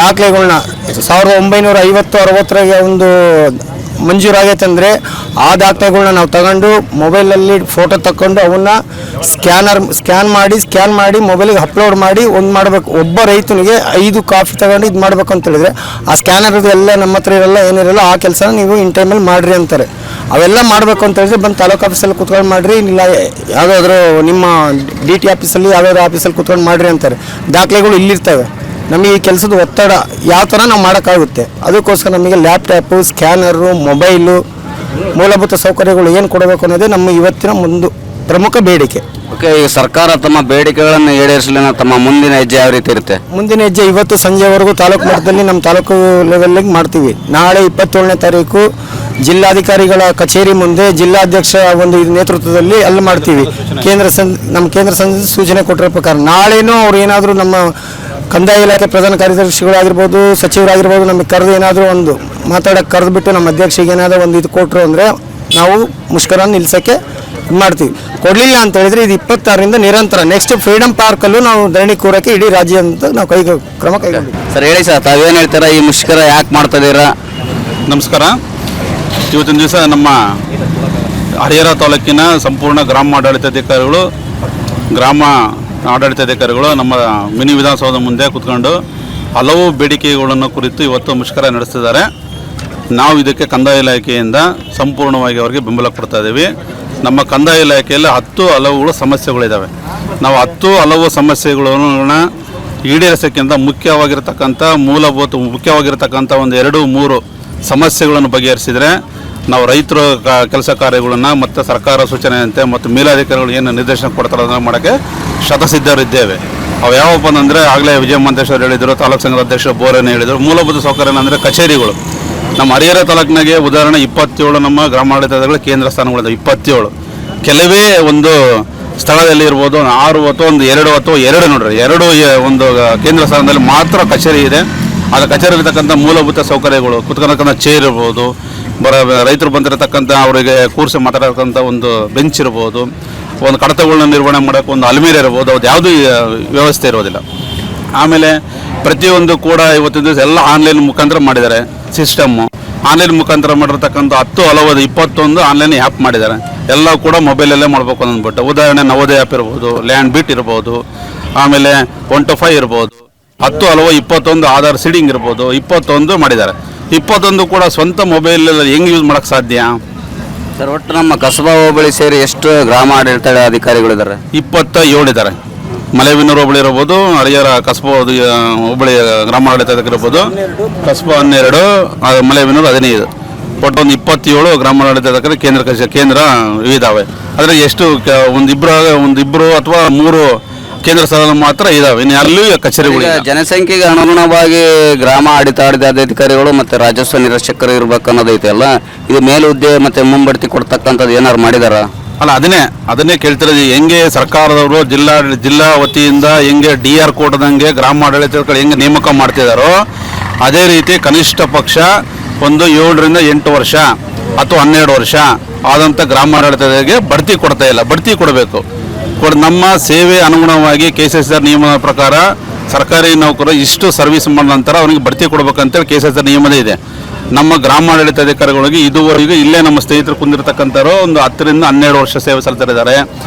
ದಾಖಲೆಗಳನ್ನ 1950-60 ಒಂದು ಮಂಜೂರಾಗೈತೆ ಅಂದರೆ ಆ ದಾಖಲೆಗಳನ್ನ ನಾವು ತಗೊಂಡು ಮೊಬೈಲಲ್ಲಿ ಫೋಟೋ ತಗೊಂಡು ಅವನ್ನ ಸ್ಕ್ಯಾನ್ ಮಾಡಿ ಮೊಬೈಲಿಗೆ ಅಪ್ಲೋಡ್ ಮಾಡಿ ಒಂದು ಮಾಡಬೇಕು. ಒಬ್ಬ ರೈತನಿಗೆ 5 ಕಾಪಿ ತಗೊಂಡು ಇದು ಮಾಡಬೇಕು ಅಂತ ಹೇಳಿದ್ರೆ ಆ ಸ್ಕ್ಯಾನರ್ದು ಎಲ್ಲ ನಮ್ಮ ಹತ್ರ ಇರಲ್ಲ, ಏನಿರಲ್ಲ. ಆ ಕೆಲಸ ನೀವು ಇನ್ ಟೈಮಲ್ಲಿ ಮಾಡಿರಿ ಅಂತಾರೆ. ಅವೆಲ್ಲ ಮಾಡಬೇಕು ಅಂತ ಹೇಳಿದ್ರೆ ಬಂದು ತಾಲೂಕು ಆಫೀಸಲ್ಲಿ ಕುತ್ಕೊಂಡು ಮಾಡಿರಿ, ಇಲ್ಲ ಯಾವುದಾದ್ರೂ ನಿಮ್ಮ DT ಆಫೀಸಲ್ಲಿ ಯಾವುದಾದ್ರೂ ಆಫೀಸಲ್ಲಿ ಕುತ್ಕೊಂಡು ಮಾಡಿರಿ ಅಂತಾರೆ. ದಾಖಲೆಗಳು ಇಲ್ಲಿರ್ತವೆ. ನಮಗೆ ಈ ಕೆಲಸದ ಒತ್ತಡ ಯಾವ ಥರ ನಾವು ಮಾಡೋಕ್ಕಾಗುತ್ತೆ. ಅದಕ್ಕೋಸ್ಕರ ನಮಗೆ ಲ್ಯಾಪ್ಟಾಪು, ಸ್ಕ್ಯಾನರು, ಮೊಬೈಲು, ಮೂಲಭೂತ ಸೌಕರ್ಯಗಳು ಏನು ಕೊಡಬೇಕು ಅನ್ನೋದೇ ನಮ್ಮ ಇವತ್ತಿನ ಪ್ರಮುಖ ಬೇಡಿಕೆ. ಓಕೆ, ಈಗ ಸರ್ಕಾರ ತಮ್ಮ ಬೇಡಿಕೆಗಳನ್ನು ಈಡೇರಿಸಲಿ ತಮ್ಮ ಮುಂದಿನ ಹೆಜ್ಜೆ ಯಾವ ರೀತಿ ಇರುತ್ತೆ? ಮುಂದಿನ ಹೆಜ್ಜೆ ಇವತ್ತು ಸಂಜೆವರೆಗೂ ತಾಲೂಕು ಮಟ್ಟದಲ್ಲಿ ನಮ್ಮ ತಾಲೂಕು ಲೆವೆಲ್ಗೆ ಮಾಡ್ತೀವಿ. ನಾಳೆ 27ನೇ ತಾರೀಕು ಜಿಲ್ಲಾಧಿಕಾರಿಗಳ ಕಚೇರಿ ಮುಂದೆ ಜಿಲ್ಲಾಧ್ಯಕ್ಷ ಒಂದು ನೇತೃತ್ವದಲ್ಲಿ ಅಲ್ಲಿ ಮಾಡ್ತೀವಿ. ನಮ್ಮ ಕೇಂದ್ರ ಸಂಸದ ಸೂಚನೆ ಕೊಟ್ಟಿರೋ ಪ್ರಕಾರ ನಾಳೆನೂ ಅವ್ರು ಏನಾದರೂ ನಮ್ಮ ಕಂದಾಯ ಇಲಾಖೆ ಪ್ರಧಾನ ಕಾರ್ಯದರ್ಶಿಗಳಾಗಿರ್ಬೋದು, ಸಚಿವರಾಗಿರ್ಬೋದು, ನಮಗೆ ಕರೆದು ಏನಾದರೂ ಒಂದು ಮಾತಾಡೋಕ್ಕೆ ಕರೆದುಬಿಟ್ಟು ನಮ್ಮ ಅಧ್ಯಕ್ಷರಿಗೆ ಏನಾದರೂ ಒಂದು ಇದು ಕೊಟ್ಟರು ಅಂದರೆ ನಾವು ಮುಷ್ಕರ ನಿಲ್ಲಿಸೋಕ್ಕೆ ಮಾಡ್ತೀವಿ. ಕೊಡಲಿಲ್ಲ ಅಂತ ಹೇಳಿದ್ರೆ ಇದು 26ರಿಂದ ನಿರಂತರ ನೆಕ್ಸ್ಟ್ ಫ್ರೀಡಮ್ ಪಾರ್ಕಲ್ಲೂ ನಾವು ಧರಣಿ ಕೂರಕ್ಕೆ ಇಡೀ ರಾಜ್ಯ ಅಂತ ನಾವು ಕ್ರಮ ಕೈಗೊಂಡಿದ್ದೀವಿ. ಸರ್ ಹೇಳಿ ಸರ್, ತಾವೇನು ಹೇಳ್ತೀರಾ? ಈ ಮುಷ್ಕರ ಯಾಕೆ ಮಾಡ್ತಾ ಇದ್ದೀರಾ? ನಮಸ್ಕಾರ. ಇವತ್ತಿನ ದಿವಸ ನಮ್ಮ ಹರಿಹರ ತಾಲೂಕಿನ ಸಂಪೂರ್ಣ ಗ್ರಾಮ ಆಡಳಿತಾಧಿಕಾರಿಗಳು ನಮ್ಮ ಮಿನಿ ವಿಧಾನಸೌಧ ಮುಂದೆ ಕೂತ್ಕೊಂಡು ಹಲವು ಬೇಡಿಕೆಗಳನ್ನು ಕುರಿತು ಇವತ್ತು ಮುಷ್ಕರ ನಡೆಸ್ತಿದ್ದಾರೆ. ನಾವು ಇದಕ್ಕೆ ಕಂದಾಯ ಇಲಾಖೆಯಿಂದ ಸಂಪೂರ್ಣವಾಗಿ ಅವರಿಗೆ ಬೆಂಬಲ ಕೊಡ್ತಾ ಇದ್ದೀವಿ. ನಮ್ಮ ಕಂದಾಯ ಇಲಾಖೆಯಲ್ಲಿ 10 ಹಲವು ಸಮಸ್ಯೆಗಳಿದ್ದಾವೆ. ನಾವು 10 ಹಲವು ಸಮಸ್ಯೆಗಳನ್ನು ಈಡೇರಿಸೋಕ್ಕಿಂತ ಮುಖ್ಯವಾಗಿರ್ತಕ್ಕಂಥ ಒಂದು 2-3 ಸಮಸ್ಯೆಗಳನ್ನು ಬಗೆಹರಿಸಿದರೆ ನಾವು ರೈತರು ಕೆಲಸ ಕಾರ್ಯಗಳನ್ನು ಮತ್ತು ಸರ್ಕಾರ ಸೂಚನೆಯಂತೆ ಮತ್ತು ಮೇಲಾಧಿಕಾರಿಗಳು ಏನು ನಿರ್ದೇಶನ ಕೊಡ್ತಾರೆ ಅದನ್ನು ಮಾಡೋಕ್ಕೆ ಶತಸಿದ್ಧರಿದ್ದೇವೆ. ಅವು ಯಾವಪ್ಪ ಅಂದರೆ ಆಗಲೇ ವಿಜಯ ಮಂತೇಶ್ವರ್ ಹೇಳಿದರು, ತಾಲೂಕು ಸಂಘದ ಅಧ್ಯಕ್ಷ ಬೋರೇನೆ ಹೇಳಿದರು. ಮೂಲಭೂತ ಸೌಕರ್ಯ ಅಂದರೆ ಕಚೇರಿಗಳು. ನಮ್ಮ ಹರಿಹರ ತಾಲೂಕಿನಾಗೆ ಉದಾಹರಣೆ 27 ನಮ್ಮ ಗ್ರಾಮಾಡಳಿತಗಳು ಕೇಂದ್ರ ಸ್ಥಾನಗಳಿದೆ. 27 ಕೆಲವೇ ಒಂದು ಸ್ಥಳದಲ್ಲಿ ಇರ್ಬೋದು 6 ಅಥವಾ 2 ನೋಡ್ರಿ 2 ಒಂದು ಕೇಂದ್ರ ಸ್ಥಾನದಲ್ಲಿ ಮಾತ್ರ ಕಚೇರಿ ಇದೆ. ಅದು ಕಚೇರಿಯಲ್ಲಿರ್ತಕ್ಕಂಥ ಮೂಲಭೂತ ಸೌಕರ್ಯಗಳು, ಕುತ್ಕೊಳತಕ್ಕಂಥ ಚೇರ್ ಇರ್ಬೋದು, ರೈತರು ಬಂದಿರತಕ್ಕಂಥ ಅವರಿಗೆ ಕೂರಿಸಿ ಮಾತಾಡತಕ್ಕಂಥ ಒಂದು ಬೆಂಚ್ ಇರ್ಬೋದು, ಒಂದು ಕಡತಗಳನ್ನ ನಿರ್ವಹಣೆ ಮಾಡೋಕ್ಕೆ ಒಂದು ಅಲ್ಮೇರೆ ಇರ್ಬೋದು, ಅದು ಯಾವುದೂ ವ್ಯವಸ್ಥೆ ಇರೋದಿಲ್ಲ. ಆಮೇಲೆ ಪ್ರತಿಯೊಂದು ಕೂಡ ಇವತ್ತಿನ ದಿವಸ ಎಲ್ಲ ಆನ್ಲೈನ್ ಮುಖಾಂತರ ಮಾಡಿದ್ದಾರೆ. ಸಿಸ್ಟಮ್ಮು ಆನ್ಲೈನ್ ಮುಖಾಂತರ ಮಾಡಿರ್ತಕ್ಕಂಥ 10 ಹಲವು 21 ಆನ್ಲೈನ್ ಆ್ಯಪ್ ಮಾಡಿದ್ದಾರೆ. ಎಲ್ಲ ಕೂಡ ಮೊಬೈಲಲ್ಲೇ ಮಾಡಬೇಕು ಅಂದ್ಬಿಟ್ಟು. ಉದಾಹರಣೆ ನವೋದಯ ಆ್ಯಪ್ ಇರ್ಬೋದು, ಲ್ಯಾಂಡ್ ಬೀಟ್ ಇರ್ಬೋದು, ಆಮೇಲೆ 1 to 5 ಇರ್ಬೋದು, 10 ಹಲವು 21 ಆಧಾರ್ ಸೀಡಿಂಗ್ ಇರ್ಬೋದು, 21 ಮಾಡಿದ್ದಾರೆ. 21 ಕೂಡ ಸ್ವಂತ ಮೊಬೈಲಲ್ಲಿ ಹೆಂಗೆ ಯೂಸ್ ಮಾಡೋಕ್ಕೆ ಸಾಧ್ಯ? ಸರ್, ಒಟ್ಟು ನಮ್ಮ ಕಸಬಾ ಹೋಬಳಿ ಸೇರಿ ಎಷ್ಟು ಗ್ರಾಮ ಆಡಳಿತ ಅಧಿಕಾರಿಗಳಿದ್ದಾರೆ? 27 ಇದ್ದಾರೆ. ಮಲೆಬೆನ್ನೂರು ಹೋಬಳಿ ಇರ್ಬೋದು, ಹರಿಹರ ಕಸಬಾ ಹೋಬಳಿ ಗ್ರಾಮಾಡಳಿತ ಇರ್ಬೋದು, ಕಸಬಾ 12, ಮಲೆಬೆನ್ನೂರು 15, ಒಟ್ಟು ಒಂದು 27 ಗ್ರಾಮಾಡಳಿತ ಕೇಂದ್ರ ಇದಾವೆ. ಆದರೆ ಎಷ್ಟು ಒಂದಿಬ್ಬರು ಅಥವಾ 3 ಕೇಂದ್ರ ಸ್ಥಾನ ಮಾತ್ರ ಇದಾವೆ. ಇನ್ನು ಅಲ್ಲೂ ಕಚೇರಿಗಳು. ಜನಸಂಖ್ಯೆಗೆ ಅನುಗುಣವಾಗಿ ಗ್ರಾಮ ಆಡಳಿತಾಧಿಕಾರಿಗಳು ಮತ್ತು ರಾಜಸ್ವ ನಿರೀಕ್ಷಕರು ಇರ್ಬೇಕು ಅನ್ನೋದೈತೆ ಅಲ್ಲ, ಇದು ಮೇಲುದ್ದೆ ಮತ್ತು ಮುಂಬಡ್ತಿ ಕೊಡ್ತಕ್ಕಂಥದ್ದು ಏನಾರು ಮಾಡಿದಾರ? ಅಲ್ಲ ಅದನ್ನೇ ಕೇಳ್ತಿರೋದು. ಹೆಂಗೆ ಸರ್ಕಾರದವರು ಜಿಲ್ಲಾ ವತಿಯಿಂದ ಹೆಂಗೆ DR ಕೋಟದಂಗೆ ಗ್ರಾಮಾಡಳಿತಗಳು ಹೆಂಗೆ ನೇಮಕ ಮಾಡ್ತಿದ್ದಾರೋ ಅದೇ ರೀತಿ ಕನಿಷ್ಠ ಪಕ್ಷ ಒಂದು 7 ರಿಂದ 8 ವರ್ಷ ಅಥವಾ 12 ವರ್ಷ ಆದಂಥ ಗ್ರಾಮಾಡಳಿತಕ್ಕೆ ಬಡ್ತಿ ಕೊಡ್ತಾ ಇಲ್ಲ. ಬಡ್ತಿ ಕೊಡಬೇಕು. ನಮ್ಮ ಸೇವೆ ಅನುಗುಣವಾಗಿ KCSR ನಿಯಮದ ಪ್ರಕಾರ ಸರ್ಕಾರಿ ನೌಕರು ಇಷ್ಟು ಸರ್ವಿಸ್ ಮಾಡಿದ ನಂತರ ಅವನಿಗೆ ಬಡ್ತಿ ಕೊಡ್ಬೇಕಂತೇಳಿ KCSR ನಿಯಮದೇ ಇದೆ. ನಮ್ಮ ಗ್ರಾಮಾಡಳಿತಾಧಿಕಾರಿಗಳಿಗೆ ಇದುವರೆಗೂ ಇಲ್ಲೇ ನಮ್ಮ ಸ್ನೇಹಿತರು ಕುಂದಿರ್ತಕ್ಕಂಥವ್ರು ಒಂದು 10 ರಿಂದ 12 ವರ್ಷ ಸೇವೆ ಸಲ್ಲಿಸಿದ್ದಾರೆ,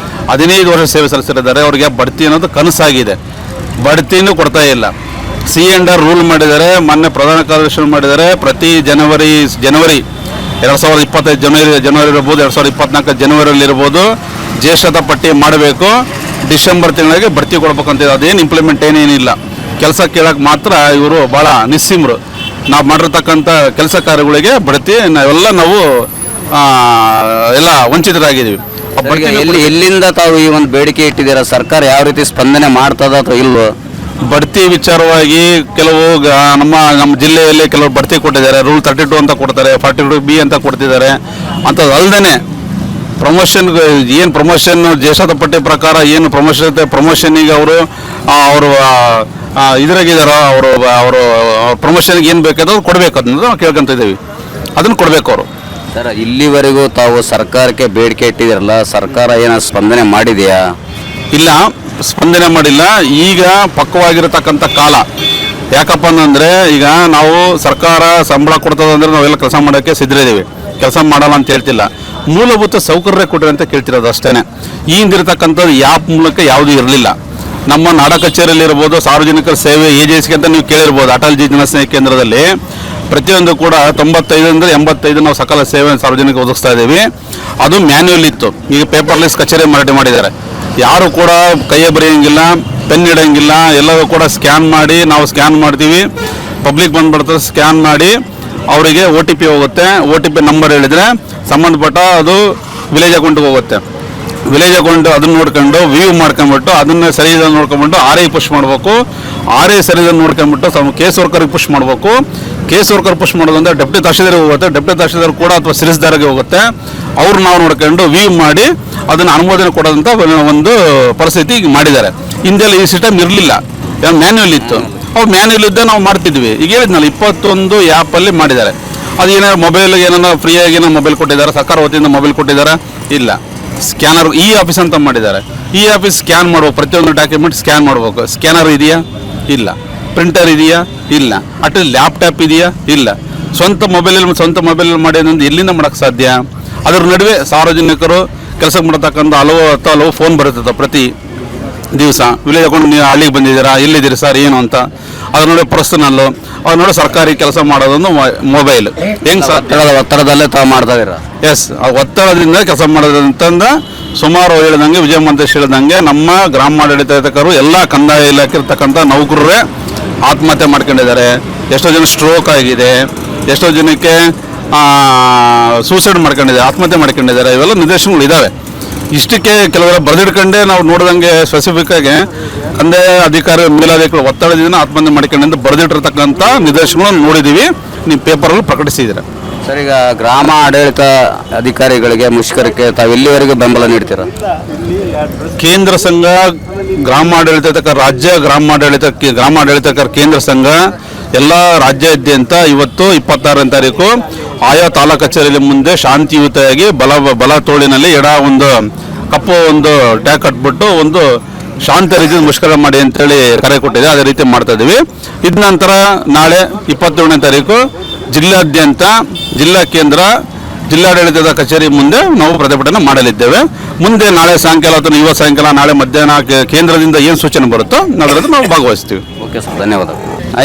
15 ವರ್ಷ ಸೇವೆ ಸಲ್ಲಿಸಿದ್ದಾರೆ. ಅವರಿಗೆ ಬಡ್ತಿ ಅನ್ನೋದು ಕನಸಾಗಿದೆ. ಬಡ್ತಿನೂ ಕೊಡ್ತಾ ಇಲ್ಲ. C&R ರೂಲ್ ಮಾಡಿದ್ದಾರೆ. ಮೊನ್ನೆ ಪ್ರಧಾನ ಕಾರ್ಯದರ್ಶಿ ಮಾಡಿದ್ದಾರೆ. ಪ್ರತಿ ಜನವರಿ 2025 ಜನವರಿ ಇರ್ಬೋದು, 2024 ಜನವರಿಯಲ್ಲಿ ಇರ್ಬೋದು, ಜ್ಯೇಷ್ಠತಾ ಪಟ್ಟಿ ಮಾಡಬೇಕು. ಡಿಸೆಂಬರ್ ತಿಂಗಳಿಗೆ ಬಡ್ತಿ ಕೊಡ್ಬೇಕಂತ. ಅದೇನು ಇಂಪ್ಲಿಮೆಂಟ್ ಏನೇನಿಲ್ಲ. ಕೆಲಸ ಕೇಳಕ್ಕೆ ಮಾತ್ರ ಇವರು ಭಾಳ ನಿಸ್ಸೀಮರು. ನಾವು ಮಾಡಿರ್ತಕ್ಕಂಥ ಕೆಲಸ ಕಾರ್ಯಗಳಿಗೆ ಬಡ್ತಿ ನಾವು ಎಲ್ಲ ವಂಚಿತರಾಗಿದ್ದೀವಿ. ಎಲ್ಲಿಂದ ತಾವು ಈ ಒಂದು ಬೇಡಿಕೆ ಇಟ್ಟಿದ್ದೀರಾ? ಸರ್ಕಾರ ಯಾವ ರೀತಿ ಸ್ಪಂದನೆ ಮಾಡ್ತದ ಅಥವಾ ಇಲ್ವೋ? ಬಡ್ತಿ ವಿಚಾರವಾಗಿ ಕೆಲವು ನಮ್ಮ ಜಿಲ್ಲೆಯಲ್ಲಿ ಕೆಲವು ಬಡ್ತಿ ಕೊಟ್ಟಿದ್ದಾರೆ. ರೂಲ್ 32 ಅಂತ ಕೊಡ್ತಾರೆ, 42B ಅಂತ ಕೊಡ್ತಿದ್ದಾರೆ. ಅಂಥದ್ದು ಅಲ್ಲದೆ ಪ್ರಮೋಷನ್ ಜ್ಯೇಷ್ಠತಾ ಪಟ್ಟಿ ಪ್ರಕಾರ ಏನು ಪ್ರಮೋಷನ್ನಿಗೆ ಅವರು ಇದ್ರಾಗಿದ್ದಾರೋ ಅವರು ಪ್ರಮೋಷನ್ಗೆ ಏನು ಬೇಕಾದ್ರೆ ಅವ್ರು ಕೊಡಬೇಕು. ಅದನ್ನ ನಾವು ಕೇಳ್ಕೊಂತ ಇದ್ದೀವಿ. ಅದನ್ನು ಕೊಡಬೇಕು ಅವರು. ಸರ್, ಇಲ್ಲಿವರೆಗೂ ತಾವು ಸರ್ಕಾರಕ್ಕೆ ಬೇಡಿಕೆ ಇಟ್ಟಿದ್ದೀರಲ್ಲ, ಸರ್ಕಾರ ಏನಾದ್ರು ಸ್ಪಂದನೆ ಮಾಡಿದೆಯಾ? ಇಲ್ಲ, ಸ್ಪಂದನೆ ಮಾಡಿಲ್ಲ. ಈಗ ಪಕ್ವವಾಗಿರತಕ್ಕಂಥ ಕಾಲ. ಯಾಕಪ್ಪ ಅಂತಂದರೆ ಈಗ ನಾವು ಸರ್ಕಾರ ಸಂಬಳ ಕೊಡ್ತದಂದ್ರೆ ನಾವೆಲ್ಲ ಕೆಲಸ ಮಾಡೋಕ್ಕೆ ಸಿದ್ಧರಿದ್ದೀವಿ. ಕೆಲಸ ಮಾಡಲ್ಲ ಅಂತ ಹೇಳ್ತಿಲ್ಲ. ಮೂಲಭೂತ ಸೌಕರ್ಯ ಕೊಡ್ರಿ ಅಂತ ಕೇಳ್ತಿರೋದು ಅಷ್ಟೇ. ಈ ಹಿಂದಿರತಕ್ಕಂಥದ್ದು ಆ್ಯಪ್ ಮೂಲಕ ಯಾವುದೂ ಇರಲಿಲ್ಲ. ನಮ್ಮ ನಾಡ ಕಚೇರಿಯಲ್ಲಿ ಇರ್ಬೋದು, ಸಾರ್ವಜನಿಕರ ಸೇವೆ AJSಗೆ ಅಂತ ನೀವು ಕೇಳಿರ್ಬೋದು. ಅಟಲ್ ಜಿ ಜನಸ್ನೇಹಿ ಕೇಂದ್ರದಲ್ಲಿ ಪ್ರತಿಯೊಂದು ಕೂಡ 95 ರಿಂದ 85 ನಾವು ಸಕಲ ಸೇವೆ ಸಾರ್ವಜನಿಕ ಒದಗಿಸ್ತಾ ಇದ್ದೀವಿ. ಅದು ಮ್ಯಾನ್ಯುವಲ್ ಇತ್ತು. ಈಗ ಪೇಪರ್ಲೆಸ್ ಕಚೇರಿ ಮಾಡಿದ್ದಾರೆ. ಯಾರು ಕೂಡ ಕೈಯೇ ಬರೆಯೋಂಗಿಲ್ಲ, ಪೆನ್ ಇಡೋಂಗಿಲ್ಲ. ಎಲ್ಲವೂ ಕೂಡ ಸ್ಕ್ಯಾನ್ ಮಾಡಿ ನಾವು ಸ್ಕ್ಯಾನ್ ಮಾಡ್ತೀವಿ. ಪಬ್ಲಿಕ್ ಬಂದ್ಬಿಡ್ತಾರೆ. ಸ್ಕ್ಯಾನ್ ಮಾಡಿ ಅವರಿಗೆ OTP ಹೋಗುತ್ತೆ. OTP ನಂಬರ್ ಹೇಳಿದರೆ ಸಂಬಂಧಪಟ್ಟ ಅದು ವಿಲೇಜ್ ಅಕೌಂಟ್ಗೆ ಹೋಗುತ್ತೆ. ವಿಲೇಜ್ ಅಕೌಂಟ್ ಅದನ್ನು ನೋಡ್ಕೊಂಡು ವ್ಯೂ ಮಾಡ್ಕೊಂಬಿಟ್ಟು ಅದನ್ನು ಸರಿ ಇದನ್ನು ನೋಡ್ಕೊಂಬಿಟ್ಟು RI ಪುಷ್ ಮಾಡಬೇಕು. RI ಸರಿ ಇದನ್ನು ನೋಡ್ಕೊಂಬಿಟ್ಟು ಕೇಸ್ ವರ್ಕರ್ಗೆ ಪುಷ್ ಮಾಡಬೇಕು. ಕೇಸ್ ವರ್ಕರ್ ಪುಷ್ ಮಾಡೋದಂದ್ರೆ ಡೆಪ್ಟಿ ತಹಶೀಲ್ದಾರ್ಗೆ ಹೋಗುತ್ತೆ. ಡೆಪ್ಟಿ ತಹಶೀಲ್ದಾರ್ ಕೂಡ ಅಥವಾ ಸಿರಿಸ್ದಾರ್ಗೆ ಹೋಗುತ್ತೆ. ಅವ್ರು ನಾವು ನೋಡ್ಕೊಂಡು ವ್ಯೂ ಮಾಡಿ ಅದನ್ನು ಅನುಮೋದನೆ ಕೊಡೋದಂಥ ಒಂದು ಪರಿಸ್ಥಿತಿ ಈಗ ಮಾಡಿದ್ದಾರೆ. ಹಿಂದೆಲ್ಲ ಈ ಸಿಸ್ಟಮ್ ಇರಲಿಲ್ಲ, ಮ್ಯಾನ್ಯುವಲ್ ಇತ್ತು. ಅವು ಮ್ಯಾನ್ಯುವಲ್ ಇದ್ದ ನಾವು ಮಾಡ್ತಿದ್ವಿ. ಈಗ ಹೇಳಿದ್ನಲ್ಲ 21 ಆ್ಯಪಲ್ಲಿ ಮಾಡಿದ್ದಾರೆ. ಅದು ಏನಾದ್ರು ಮೊಬೈಲ್ಗೆ ಏನಾರ ಫ್ರೀಯಾಗಿ ಮೊಬೈಲ್ ಕೊಟ್ಟಿದ್ದಾರೆ, ಸರ್ಕಾರ ವತಿಯಿಂದ ಮೊಬೈಲ್ ಕೊಟ್ಟಿದ್ದಾರೆ? ಇಲ್ಲ. ಸ್ಕ್ಯಾನರ್ ಆಫೀಸ್ ಅಂತ ಮಾಡಿದ್ದಾರೆ. ಆಫೀಸ್ ಸ್ಕ್ಯಾನ್ ಮಾಡ್ಬೇಕು. ಪ್ರತಿಯೊಂದು ಡಾಕ್ಯುಮೆಂಟ್ ಸ್ಕ್ಯಾನ್ ಮಾಡಬೇಕು. ಸ್ಕ್ಯಾನರ್ ಇದೆಯಾ? ಇಲ್ಲ. ಪ್ರಿಂಟರ್ ಇದೆಯಾ? ಇಲ್ಲ. ಅಟ್ಲೀಸ್ಟ್ ಲ್ಯಾಪ್ಟಾಪ್ ಇದೆಯಾ? ಇಲ್ಲ. ಸ್ವಂತ ಮೊಬೈಲಲ್ಲಿ ಮಾಡಿ ಅನ್ನೋದು ಎಲ್ಲಿಂದ ಮಾಡೋಕ್ಕೆ ಸಾಧ್ಯ? ಅದರ ನಡುವೆ ಸಾರ್ವಜನಿಕರು ಕೆಲಸ ಮಾಡತಕ್ಕಂಥ ಹಲವು ಫೋನ್ ಬರುತ್ತದೆ ಪ್ರತಿ ದಿವಸ. ವಿಲೇಜ್ ಅಕೌಂಟ್ ನೀವು ಹಳ್ಳಿಗೆ ಬಂದಿದ್ದೀರಾ, ಎಲ್ಲಿದ್ದೀರಿ ಸರ್, ಏನು ಅಂತ. ಅದ್ರ ನೋಡಿ ಪರ್ಸನಲ್ಲು, ಅವ್ರು ನೋಡಿ ಸರ್ಕಾರಿ ಕೆಲಸ ಮಾಡೋದೊಂದು ಮೊಬೈಲ್. ಹೆಂಗೆ ಸರ್ ಒತ್ತಡದಲ್ಲೇ ತಾವು ಮಾಡ್ತಾ ಇದ್ದೀರಾ? ಎಸ್, ಒತ್ತಡದಿಂದ ಕೆಲಸ ಮಾಡೋದಂತಂದ ಸುಮಾರು ಹೇಳಿದಂಗೆ ವಿಜಯ ಮಂತೇಶ್ ಹೇಳಿದಂಗೆ ನಮ್ಮ ಗ್ರಾಮಾಡಳಿತಕರು ಎಲ್ಲ ಕಂದಾಯ ಇಲಾಖೆ ಇರ್ತಕ್ಕಂಥ ನೌಕರರೇ ಆತ್ಮಹತ್ಯೆ ಮಾಡ್ಕೊಂಡಿದ್ದಾರೆ. ಎಷ್ಟೋ ಜನ ಸ್ಟ್ರೋಕ್ ಆಗಿದೆ, ಎಷ್ಟೋ ಜನಕ್ಕೆ ಸೂಸೈಡ್ ಮಾಡ್ಕೊಂಡಿದ್ದಾರೆ, ಆತ್ಮಹತ್ಯೆ ಮಾಡ್ಕೊಂಡಿದ್ದಾರೆ. ಇವೆಲ್ಲ ನಿದರ್ಶನಗಳು ಇದ್ದಾವೆ. ಇಷ್ಟಕ್ಕೆ ಕೆಲವರ ಬರೆದಿಡ್ಕೊಂಡೇ ನಾವು ನೋಡಿದಂಗೆ ಸ್ಪೆಸಿಫಿಕ್ಕಾಗಿ ಕಂದಾಯ ಅಧಿಕಾರಿ ಮೇಲಾಧಿಕಾರಿಗಳು ಒತ್ತಡದಿಂದ ಆತ್ಮಹತ್ಯೆ ಮಾಡ್ಕೊಂಡು ಬರೆದಿಟ್ಟಿರ್ತಕ್ಕಂಥ ನಿದರ್ಶನಗಳನ್ನು ನೋಡಿದ್ದೀವಿ. ನೀವು ಪೇಪರಲ್ಲಿ ಪ್ರಕಟಿಸಿದ್ದೀರಾ. ಸರ್, ಈಗ ಗ್ರಾಮ ಆಡಳಿತ ಅಧಿಕಾರಿಗಳಿಗೆ ಮುಷ್ಕರಕ್ಕೆ ತಾವು ಎಲ್ಲಿವರೆಗೂ ಬೆಂಬಲ ನೀಡ್ತೀರಾ? ಕೇಂದ್ರ ಸಂಘ ರಾಜ್ಯ ಗ್ರಾಮಾಡಳಿತಕರ ಕೇಂದ್ರ ಸಂಘ ಎಲ್ಲ ರಾಜ್ಯಾದ್ಯಂತ ಇವತ್ತು 26ನೇ ತಾರೀಕು ಆಯಾ ತಾಲೂಕು ಕಚೇರಿಯಲ್ಲಿ ಮುಂದೆ ಶಾಂತಿಯುತವಾಗಿ ಬಲ ತೋಳಿನಲ್ಲಿ ಕಪ್ಪು ಟ್ಯಾಗ್ ಕಟ್ಬಿಟ್ಟು ಒಂದು ಶಾಂತ ರೀತಿಯಲ್ಲಿ ಮುಷ್ಕರ ಮಾಡಿ ಅಂತೇಳಿ ಕರೆ ಕೊಟ್ಟಿದೆ. ಅದೇ ರೀತಿ ಮಾಡ್ತಾ ಇದ್ದೀವಿ. ಇದ ನಂತರ ನಾಳೆ 27ನೇ ತಾರೀಕು ಜಿಲ್ಲಾದ್ಯಂತ ಜಿಲ್ಲಾ ಕೇಂದ್ರ ಜಿಲ್ಲಾಡಳಿತದ ಕಚೇರಿ ಮುಂದೆ ನಾವು ಪ್ರತಿಭಟನೆ ಮಾಡಲಿದ್ದೇವೆ. ಮುಂದೆ ನಾಳೆ ಸಾಯಂಕಾಲ ಅಥವಾ ಇವತ್ತು ಸಾಯಂಕಾಲ ನಾಳೆ ಮಧ್ಯಾಹ್ನ ಕೇಂದ್ರದಿಂದ ಏನು ಸೂಚನೆ ಬರುತ್ತೋ ಅದರಲ್ಲಿ ನಾವು ಭಾಗವಹಿಸ್ತೀವಿ. ಓಕೆ ಸರ್, ಧನ್ಯವಾದ.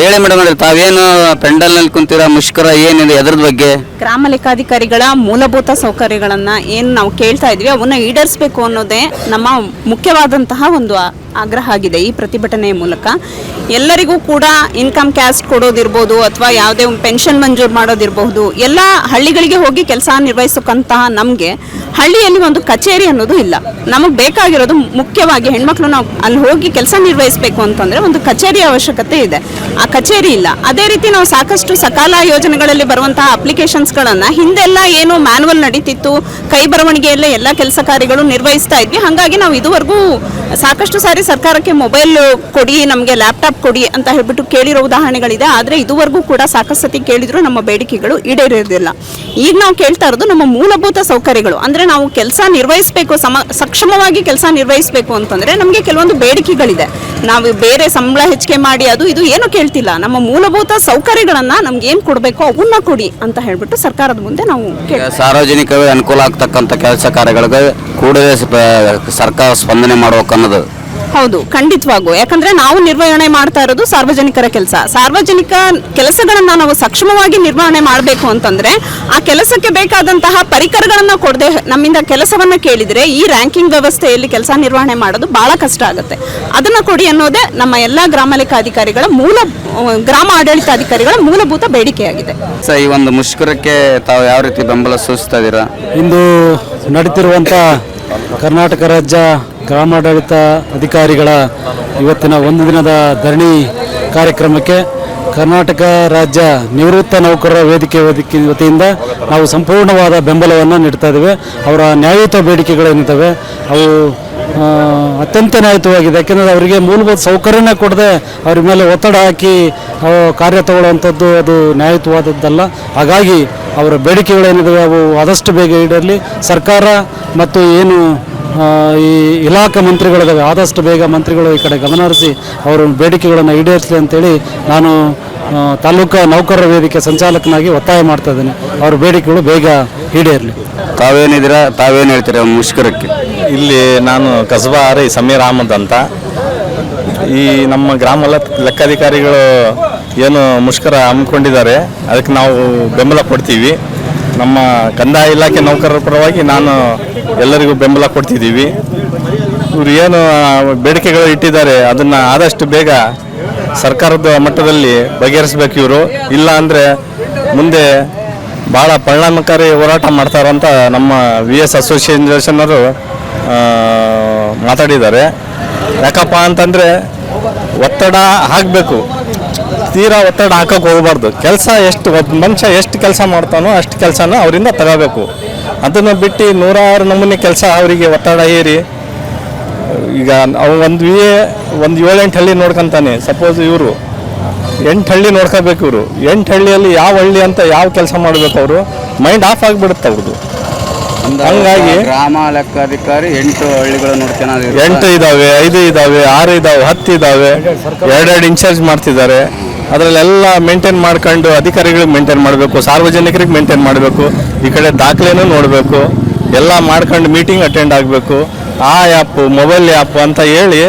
ಹೇಳಿ ಮೇಡಮ್, ತಾವೇನು ಪೆಂಡಲ್ನಲ್ಲಿ ಕುಂತೀರಾ? ಮುಷ್ಕರ ಏನಿದೆ, ಎದ್ರದ ಬಗ್ಗೆ? ಗ್ರಾಮ ಲೆಕ್ಕಾಧಿಕಾರಿಗಳ ಮೂಲಭೂತ ಸೌಕರ್ಯಗಳನ್ನು ಏನು ನಾವು ಕೇಳ್ತಾ ಇದ್ವಿ ಅವನ್ನ ಈಡೇರಿಸಬೇಕು ಅನ್ನೋದೇ ನಮ್ಮ ಮುಖ್ಯವಾದಂತಹ ಒಂದು ಆಗ್ರಹ ಆಗಿದೆ. ಈ ಪ್ರತಿಭಟನೆಯ ಮೂಲಕ ಎಲ್ಲರಿಗೂ ಕೂಡ ಇನ್ಕಮ್ ಕ್ಯಾಸ್ಟ್ ಕೊಡೋದಿರ್ಬೋದು ಅಥವಾ ಯಾವುದೇ ಪೆನ್ಷನ್ ಮಂಜೂರು ಮಾಡೋದಿರಬಹುದು, ಎಲ್ಲ ಹಳ್ಳಿಗಳಿಗೆ ಹೋಗಿ ಕೆಲಸ ನಿರ್ವಹಿಸೋಕ್ಕಂತಹ ನಮಗೆ ಹಳ್ಳಿಯಲ್ಲಿ ಒಂದು ಕಚೇರಿ ಅನ್ನೋದು ಇಲ್ಲ. ನಮಗೆ ಬೇಕಾಗಿರೋದು ಮುಖ್ಯವಾಗಿ ಹೆಣ್ಮಕ್ಳು ನಾವು ಅಲ್ಲಿ ಹೋಗಿ ಕೆಲಸ ನಿರ್ವಹಿಸಬೇಕು ಅಂತಂದರೆ ಒಂದು ಕಚೇರಿ ಅವಶ್ಯಕತೆ ಇದೆ. ಆ ಕಚೇರಿ ಇಲ್ಲ. ಅದೇ ರೀತಿ ನಾವು ಸಾಕಷ್ಟು ಸಕಾಲ ಯೋಜನೆಗಳಲ್ಲಿ ಬರುವಂತಹ ಅಪ್ಲಿಕೇಶನ್ಸ್ಗಳನ್ನು ಹಿಂದೆಲ್ಲ ಏನು ಮ್ಯಾನುವಲ್ ನಡೀತಿತ್ತು, ಕೈ ಬರವಣಿಗೆಯಲ್ಲೇ ಎಲ್ಲ ಕೆಲಸ ಕಾರ್ಯಗಳು ನಿರ್ವಹಿಸ್ತಾ ಇದ್ವಿ. ಹಾಗಾಗಿ ನಾವು ಇದುವರೆಗೂ ಸಾಕಷ್ಟು ಸಾರಿ ಸರ್ಕಾರಕ್ಕೆ ಮೊಬೈಲ್ ಕೊಡಿ, ನಮಗೆ ಲ್ಯಾಪ್ಟಾಪ್ ಕೊಡಿ ಅಂತ ಹೇಳ್ಬಿಟ್ಟು ಕೇಳಿರೋ ಉದಾಹರಣೆಗಳಿದೆ. ಆದರೆ ಇದುವರೆಗೂ ಕೂಡ ಸಾಕಷ್ಟು ಸತಿ ಕೇಳಿದ್ರು ನಮ್ಮ ಬೇಡಿಕೆಗಳು ಈಡೇರಿರೋದಿಲ್ಲ. ಈಗ ನಾವು ಕೇಳ್ತಾ ಇರೋದು ನಮ್ಮ ಮೂಲಭೂತ ಸೌಕರ್ಯಗಳು. ಅಂದರೆ ನಾವು ಕೆಲಸ ನಿರ್ವಹಿಸಬೇಕು, ಸಕ್ಷಮವಾಗಿ ಕೆಲಸ ನಿರ್ವಹಿಸಬೇಕು ಅಂತಂದರೆ ನಮಗೆ ಕೆಲವೊಂದು ಬೇಡಿಕೆಗಳಿದೆ. ನಾವು ಬೇರೆ ಸಂಬಳ ಹೆಚ್ಚಿಗೆ ಮಾಡಿ ಅದು ಇದು ಏನು ಕೇಳ್ತಿಲ್ಲ. ನಮ್ಮ ಮೂಲಭೂತ ಸೌಕರ್ಯಗಳನ್ನು ನಮ್ಗೆ ಏನು ಕೊಡಬೇಕು ಅವನ್ನ ಕೊಡಿ ಅಂತ ಹೇಳ್ಬಿಟ್ಟು ಸರ್ಕಾರದ ಮುಂದೆ ನಾವು ಸಾರ್ವಜನಿಕವೇ ಅನುಕೂಲ ಆಗ್ತಕ್ಕಂಥ ಕೆಲಸ ಕಾರ್ಯಗಳಿಗೆ ಕೂಡಲೇ ಸರ್ಕಾರ ಸ್ಪಂದನೆ ಅನ್ನೋದು. ಹೌದು, ಖಂಡಿತವಾಗೂ. ಯಾಕಂದ್ರೆ ನಾವು ನಿರ್ವಹಣೆ ಮಾಡ್ತಾ ಇರೋದು ಸಾರ್ವಜನಿಕರ ಕೆಲಸ. ಸಾರ್ವಜನಿಕ ಕೆಲಸಗಳನ್ನ ನಾವು ಸಕ್ಷಮವಾಗಿ ನಿರ್ವಹಣೆ ಮಾಡಬೇಕು ಅಂತಂದ್ರೆ ಆ ಕೆಲಸಕ್ಕೆ ಬೇಕಾದಂತಹ ಪರಿಕರಗಳನ್ನ ಕೊಡದೆ ನಮ್ಮಿಂದ ಕೆಲಸವನ್ನ ಕೇಳಿದ್ರೆ ಈ ರ್ಯಾಂಕಿಂಗ್ ವ್ಯವಸ್ಥೆಯಲ್ಲಿ ಕೆಲಸ ನಿರ್ವಹಣೆ ಮಾಡೋದು ಬಹಳ ಕಷ್ಟ ಆಗುತ್ತೆ. ಅದನ್ನ ಕೊಡಿ ಅನ್ನೋದೇ ನಮ್ಮ ಎಲ್ಲಾ ಗ್ರಾಮ ಲೆಕ್ಕಾಧಿಕಾರಿಗಳ ಗ್ರಾಮ ಆಡಳಿತಾಧಿಕಾರಿಗಳ ಮೂಲಭೂತ ಬೇಡಿಕೆಯಾಗಿದೆ. ಸರ್, ಈ ಒಂದು ಮುಷ್ಕರಕ್ಕೆ ತಾವು ಯಾವ ರೀತಿ ಬೆಂಬಲ ಸೂಚಿಸ್ತಾ ಇದ್ದೀರಾ? ಇಂದು ನಡೀತಿರುವಂಥ ಕರ್ನಾಟಕ ರಾಜ್ಯ ಗ್ರಾಮಾಡಳಿತ ಅಧಿಕಾರಿಗಳ ಇವತ್ತಿನ ಒಂದು ದಿನದ ಧರಣಿ ಕಾರ್ಯಕ್ರಮಕ್ಕೆ ಕರ್ನಾಟಕ ರಾಜ್ಯ ನಿವೃತ್ತ ನೌಕರರ ವೇದಿಕೆ ವತಿಯಿಂದ ನಾವು ಸಂಪೂರ್ಣವಾದ ಬೆಂಬಲವನ್ನು ನೀಡ್ತಾ ಇದ್ದೇವೆ. ಅವರ ನ್ಯಾಯಯುತ ಬೇಡಿಕೆಗಳೇನಿದ್ದಾವೆ ಅವು ಅತ್ಯಂತ ನ್ಯಾಯಯುತವಾಗಿದೆ. ಯಾಕೆಂದರೆ ಅವರಿಗೆ ಮೂಲಭೂತ ಸೌಕರ್ಯನೇ ಕೊಡದೆ ಅವ್ರ ಮೇಲೆ ಒತ್ತಡ ಹಾಕಿ ಕಾರ್ಯ ತಗೊಳ್ಳುವಂಥದ್ದು ಅದು ನ್ಯಾಯಯುತವಾದದ್ದಲ್ಲ. ಹಾಗಾಗಿ ಅವರ ಬೇಡಿಕೆಗಳೇನಿದ್ದಾವೆ ಅವು ಆದಷ್ಟು ಬೇಗ ಈಡೇರಲಿ. ಸರ್ಕಾರ ಮತ್ತು ಏನು ಈ ಇಲಾಖಾ ಮಂತ್ರಿಗಳಿದ್ದಾವೆ ಆದಷ್ಟು ಬೇಗ ಮಂತ್ರಿಗಳು ಈ ಕಡೆ ಗಮನ ಹರಿಸಿ ಅವರ ಬೇಡಿಕೆಗಳನ್ನು ಈಡೇರಿಸಲಿ ಅಂತೇಳಿ ನಾನು ತಾಲೂಕಾ ನೌಕರರ ವೇದಿಕೆ ಸಂಚಾಲಕನಾಗಿ ಒತ್ತಾಯ ಮಾಡ್ತಾ ಇದ್ದೇನೆ. ಅವ್ರ ಬೇಡಿಕೆಗಳು ಬೇಗ ಈಡೇರಲಿ. ತಾವೇನು ಹೇಳ್ತೀರಾ ಮುಷ್ಕರಕ್ಕೆ? ಇಲ್ಲಿ ನಾನು ಕಸಬಾ ಆರ್.ಐ. ಸಮೀರ್ ಅಹಮದ್ ಅಂತ. ಈ ನಮ್ಮ ಗ್ರಾಮ ಲೆಕ್ಕಾಧಿಕಾರಿಗಳು ಏನು ಮುಷ್ಕರ ಹಮ್ಮಿಕೊಂಡಿದ್ದಾರೆ ಅದಕ್ಕೆ ನಾವು ಬೆಂಬಲ ಕೊಡ್ತೀವಿ. ನಮ್ಮ ಕಂದಾಯ ಇಲಾಖೆ ನೌಕರರ ಪರವಾಗಿ ನಾನು ಎಲ್ಲರಿಗೂ ಬೆಂಬಲ ಕೊಡ್ತಿದ್ದೀವಿ. ಇವರು ಏನು ಬೇಡಿಕೆಗಳು ಇಟ್ಟಿದ್ದಾರೆ ಅದನ್ನು ಆದಷ್ಟು ಬೇಗ ಸರ್ಕಾರದ ಮಟ್ಟದಲ್ಲಿ ಬಗೆಹರಿಸಬೇಕು ಇವರು. ಇಲ್ಲ ಅಂದರೆ ಮುಂದೆ ಭಾಳ ಪರಿಣಾಮಕಾರಿ ಹೋರಾಟ ಮಾಡ್ತಾರಂತ ನಮ್ಮ VS ಅಸೋಸಿಯೇಷನ್ನವರು ಮಾತಾಡಿದ್ದಾರೆ. ಯಾಕಪ್ಪ ಅಂತಂದರೆ ಒತ್ತಡ ಹಾಕಬೇಕು, ತೀರಾ ಒತ್ತಡ ಹಾಕೋಕೆ ಹೋಗಬಾರ್ದು. ಕೆಲಸ ಎಷ್ಟು ಒಬ್ಬ ಮನುಷ್ಯ ಎಷ್ಟು ಕೆಲಸ ಮಾಡ್ತಾನೋ ಅಷ್ಟು ಕೆಲಸನ ಅವರಿಂದ ತಗೋಬೇಕು. ಅದನ್ನು ಬಿಟ್ಟು ನೂರಾರು ನಮೂನೆ ಕೆಲಸ ಅವರಿಗೆ ಒತ್ತಡ ಏರಿ ಈಗ ಒಂದು 7-8 ಹಳ್ಳಿ ನೋಡ್ಕೊತಾನೆ. ಸಪೋಸ್ ಇವರು 8 ಹಳ್ಳಿ ನೋಡ್ಕೋಬೇಕು. ಇವರು 8 ಹಳ್ಳಿಯಲ್ಲಿ ಯಾವ ಹಳ್ಳಿ ಅಂತ ಯಾವ ಕೆಲಸ ಮಾಡಬೇಕು ಅವರು ಮೈಂಡ್ ಆಫ್ ಆಗಿಬಿಡುತ್ತೆ ಅವ್ರದ್ದು. ಹಂಗಾಗಿ ಗ್ರಾಮ ಲೆಕ್ಕಾಧಿಕಾರಿ 8 ಹಳ್ಳಿಗಳು ನೋಡ್ತಾನೆ. 8 ಇದ್ದಾವೆ, 5 ಇದ್ದಾವೆ, 6 ಇದ್ದಾವೆ, 10 ಇದ್ದಾವೆ. 2 ಇನ್ಚಾರ್ಜ್ ಮಾಡ್ತಿದ್ದಾರೆ. ಅದರಲ್ಲೆಲ್ಲ ಮೇಂಟೈನ್ ಮಾಡ್ಕೊಂಡು ಅಧಿಕಾರಿಗಳಿಗೆ ಮೇಂಟೈನ್ ಮಾಡಬೇಕು, ಸಾರ್ವಜನಿಕರಿಗೆ ಮೇಂಟೈನ್ ಮಾಡಬೇಕು, ಈ ಕಡೆ ದಾಖಲೆನೂ ನೋಡಬೇಕು, ಎಲ್ಲ ಮಾಡ್ಕೊಂಡು ಮೀಟಿಂಗ್ ಅಟೆಂಡ್ ಆಗಬೇಕು. ಆ ಆ್ಯಪ್ ಮೊಬೈಲ್ ಆ್ಯಪ್ ಅಂತ ಹೇಳಿ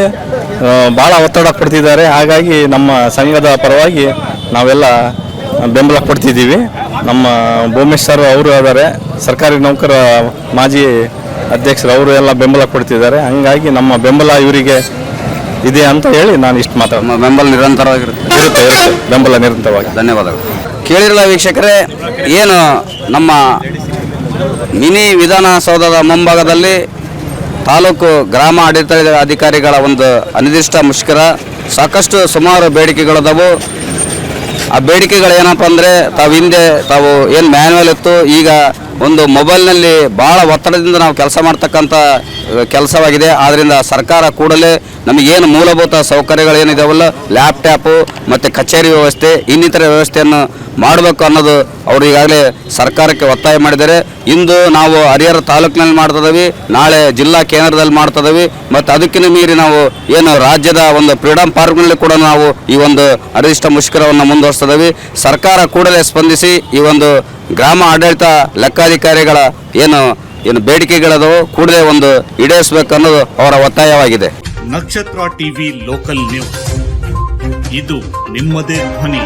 ಭಾಳ ಒತ್ತಡ ಕೊಡ್ತಿದ್ದಾರೆ. ಹಾಗಾಗಿ ನಮ್ಮ ಸಂಘದ ಪರವಾಗಿ ನಾವೆಲ್ಲ ಬೆಂಬಲ ಕೊಡ್ತಿದ್ದೀವಿ. ನಮ್ಮ ಭೂಮೇಶ್ ಸರ್ ಅವರು ಆದರೆ ಸರ್ಕಾರಿ ನೌಕರ ಮಾಜಿ ಅಧ್ಯಕ್ಷರು ಅವರು ಎಲ್ಲ ಬೆಂಬಲ ಕೊಡ್ತಿದ್ದಾರೆ. ಹಂಗಾಗಿ ನಮ್ಮ ಬೆಂಬಲ ಇವರಿಗೆ ಇದೆ ಅಂತ ಹೇಳಿ ನಾನು ಇಷ್ಟು ಬೆಂಬಲ ನಿರಂತರವಾಗಿರುತ್ತೆ. ಇರುತ್ತೆ ಬೆಂಬಲ ನಿರಂತರವಾಗಿ. ಧನ್ಯವಾದಗಳು. ಕೇಳಿರಲ್ಲ ವೀಕ್ಷಕರೇ, ಏನು ನಮ್ಮ ಮಿನಿ ವಿಧಾನಸೌಧದ ಮುಂಭಾಗದಲ್ಲಿ ತಾಲೂಕು ಗ್ರಾಮ ಆಡಳಿತ ಅಧಿಕಾರಿಗಳ ಒಂದು ಅನಿರ್ದಿಷ್ಟ ಮುಷ್ಕರ, ಸಾಕಷ್ಟು ಸುಮಾರು ಬೇಡಿಕೆಗಳಿದವು. ಆ ಬೇಡಿಕೆಗಳೇನಪ್ಪ ಅಂದರೆ ತಾವು ಏನು ಮ್ಯಾನ್ಯುವಲ್ ಇತ್ತು, ಈಗ ಒಂದು ಮೊಬೈಲ್ನಲ್ಲಿ ಭಾಳ ಒತ್ತಡದಿಂದ ನಾವು ಕೆಲಸ ಮಾಡ್ತಕ್ಕಂಥ ಕೆಲಸವಾಗಿದೆ. ಆದ್ದರಿಂದ ಸರ್ಕಾರ ಕೂಡಲೇ ನಮಗೇನು ಮೂಲಭೂತ ಸೌಕರ್ಯಗಳೇನಿದಾವಲ್ಲ, ಲ್ಯಾಪ್ಟಾಪು ಮತ್ತು ಕಚೇರಿ ವ್ಯವಸ್ಥೆ ಇನ್ನಿತರ ವ್ಯವಸ್ಥೆಯನ್ನು ಮಾಡಬೇಕು ಅನ್ನೋದು ಅವರು ಈಗಾಗಲೇ ಸರ್ಕಾರಕ್ಕೆ ಒತ್ತಾಯ ಮಾಡಿದ್ದಾರೆ. ಇಂದು ನಾವು ಹರಿಹರ ತಾಲೂಕಿನಲ್ಲಿ ಮಾಡ್ತಿದ್ದೀವಿ, ನಾಳೆ ಜಿಲ್ಲಾ ಕೇಂದ್ರದಲ್ಲಿ ಮಾಡ್ತಿದ್ದೀವಿ, ಮತ್ತು ಅದಕ್ಕಿಂತ ಮೀರಿ ನಾವು ಏನು ರಾಜ್ಯದ ಒಂದು ಫ್ರೀಡಮ್ ಪಾರ್ಕ್ನಲ್ಲಿ ಕೂಡ ನಾವು ಈ ಒಂದು ಅನಿರ್ದಿಷ್ಟ ಮುಷ್ಕರವನ್ನು ಮುಂದುವರಿಸ್ತಿದ್ದೀವಿ. ಸರ್ಕಾರ ಕೂಡಲೇ ಸ್ಪಂದಿಸಿ ಈ ಒಂದು ಗ್ರಾಮ ಆಡಳಿತ ಲೆಕ್ಕಾಧಿಕಾರಿಗಳ ಏನು ಬೇಡಿಕೆಗಳದವು ಕೂಡಲೇ ಒಂದು ಈಡೇರಿಸಬೇಕು ಅನ್ನೋದು ಅವರ ಒತ್ತಾಯವಾಗಿದೆ. ನಕ್ಷತ್ರ ಟಿವಿ ಲೋಕಲ್ ನ್ಯೂಸ್, ಇದು ನಿಮ್ಮದೇ ಧ್ವನಿ.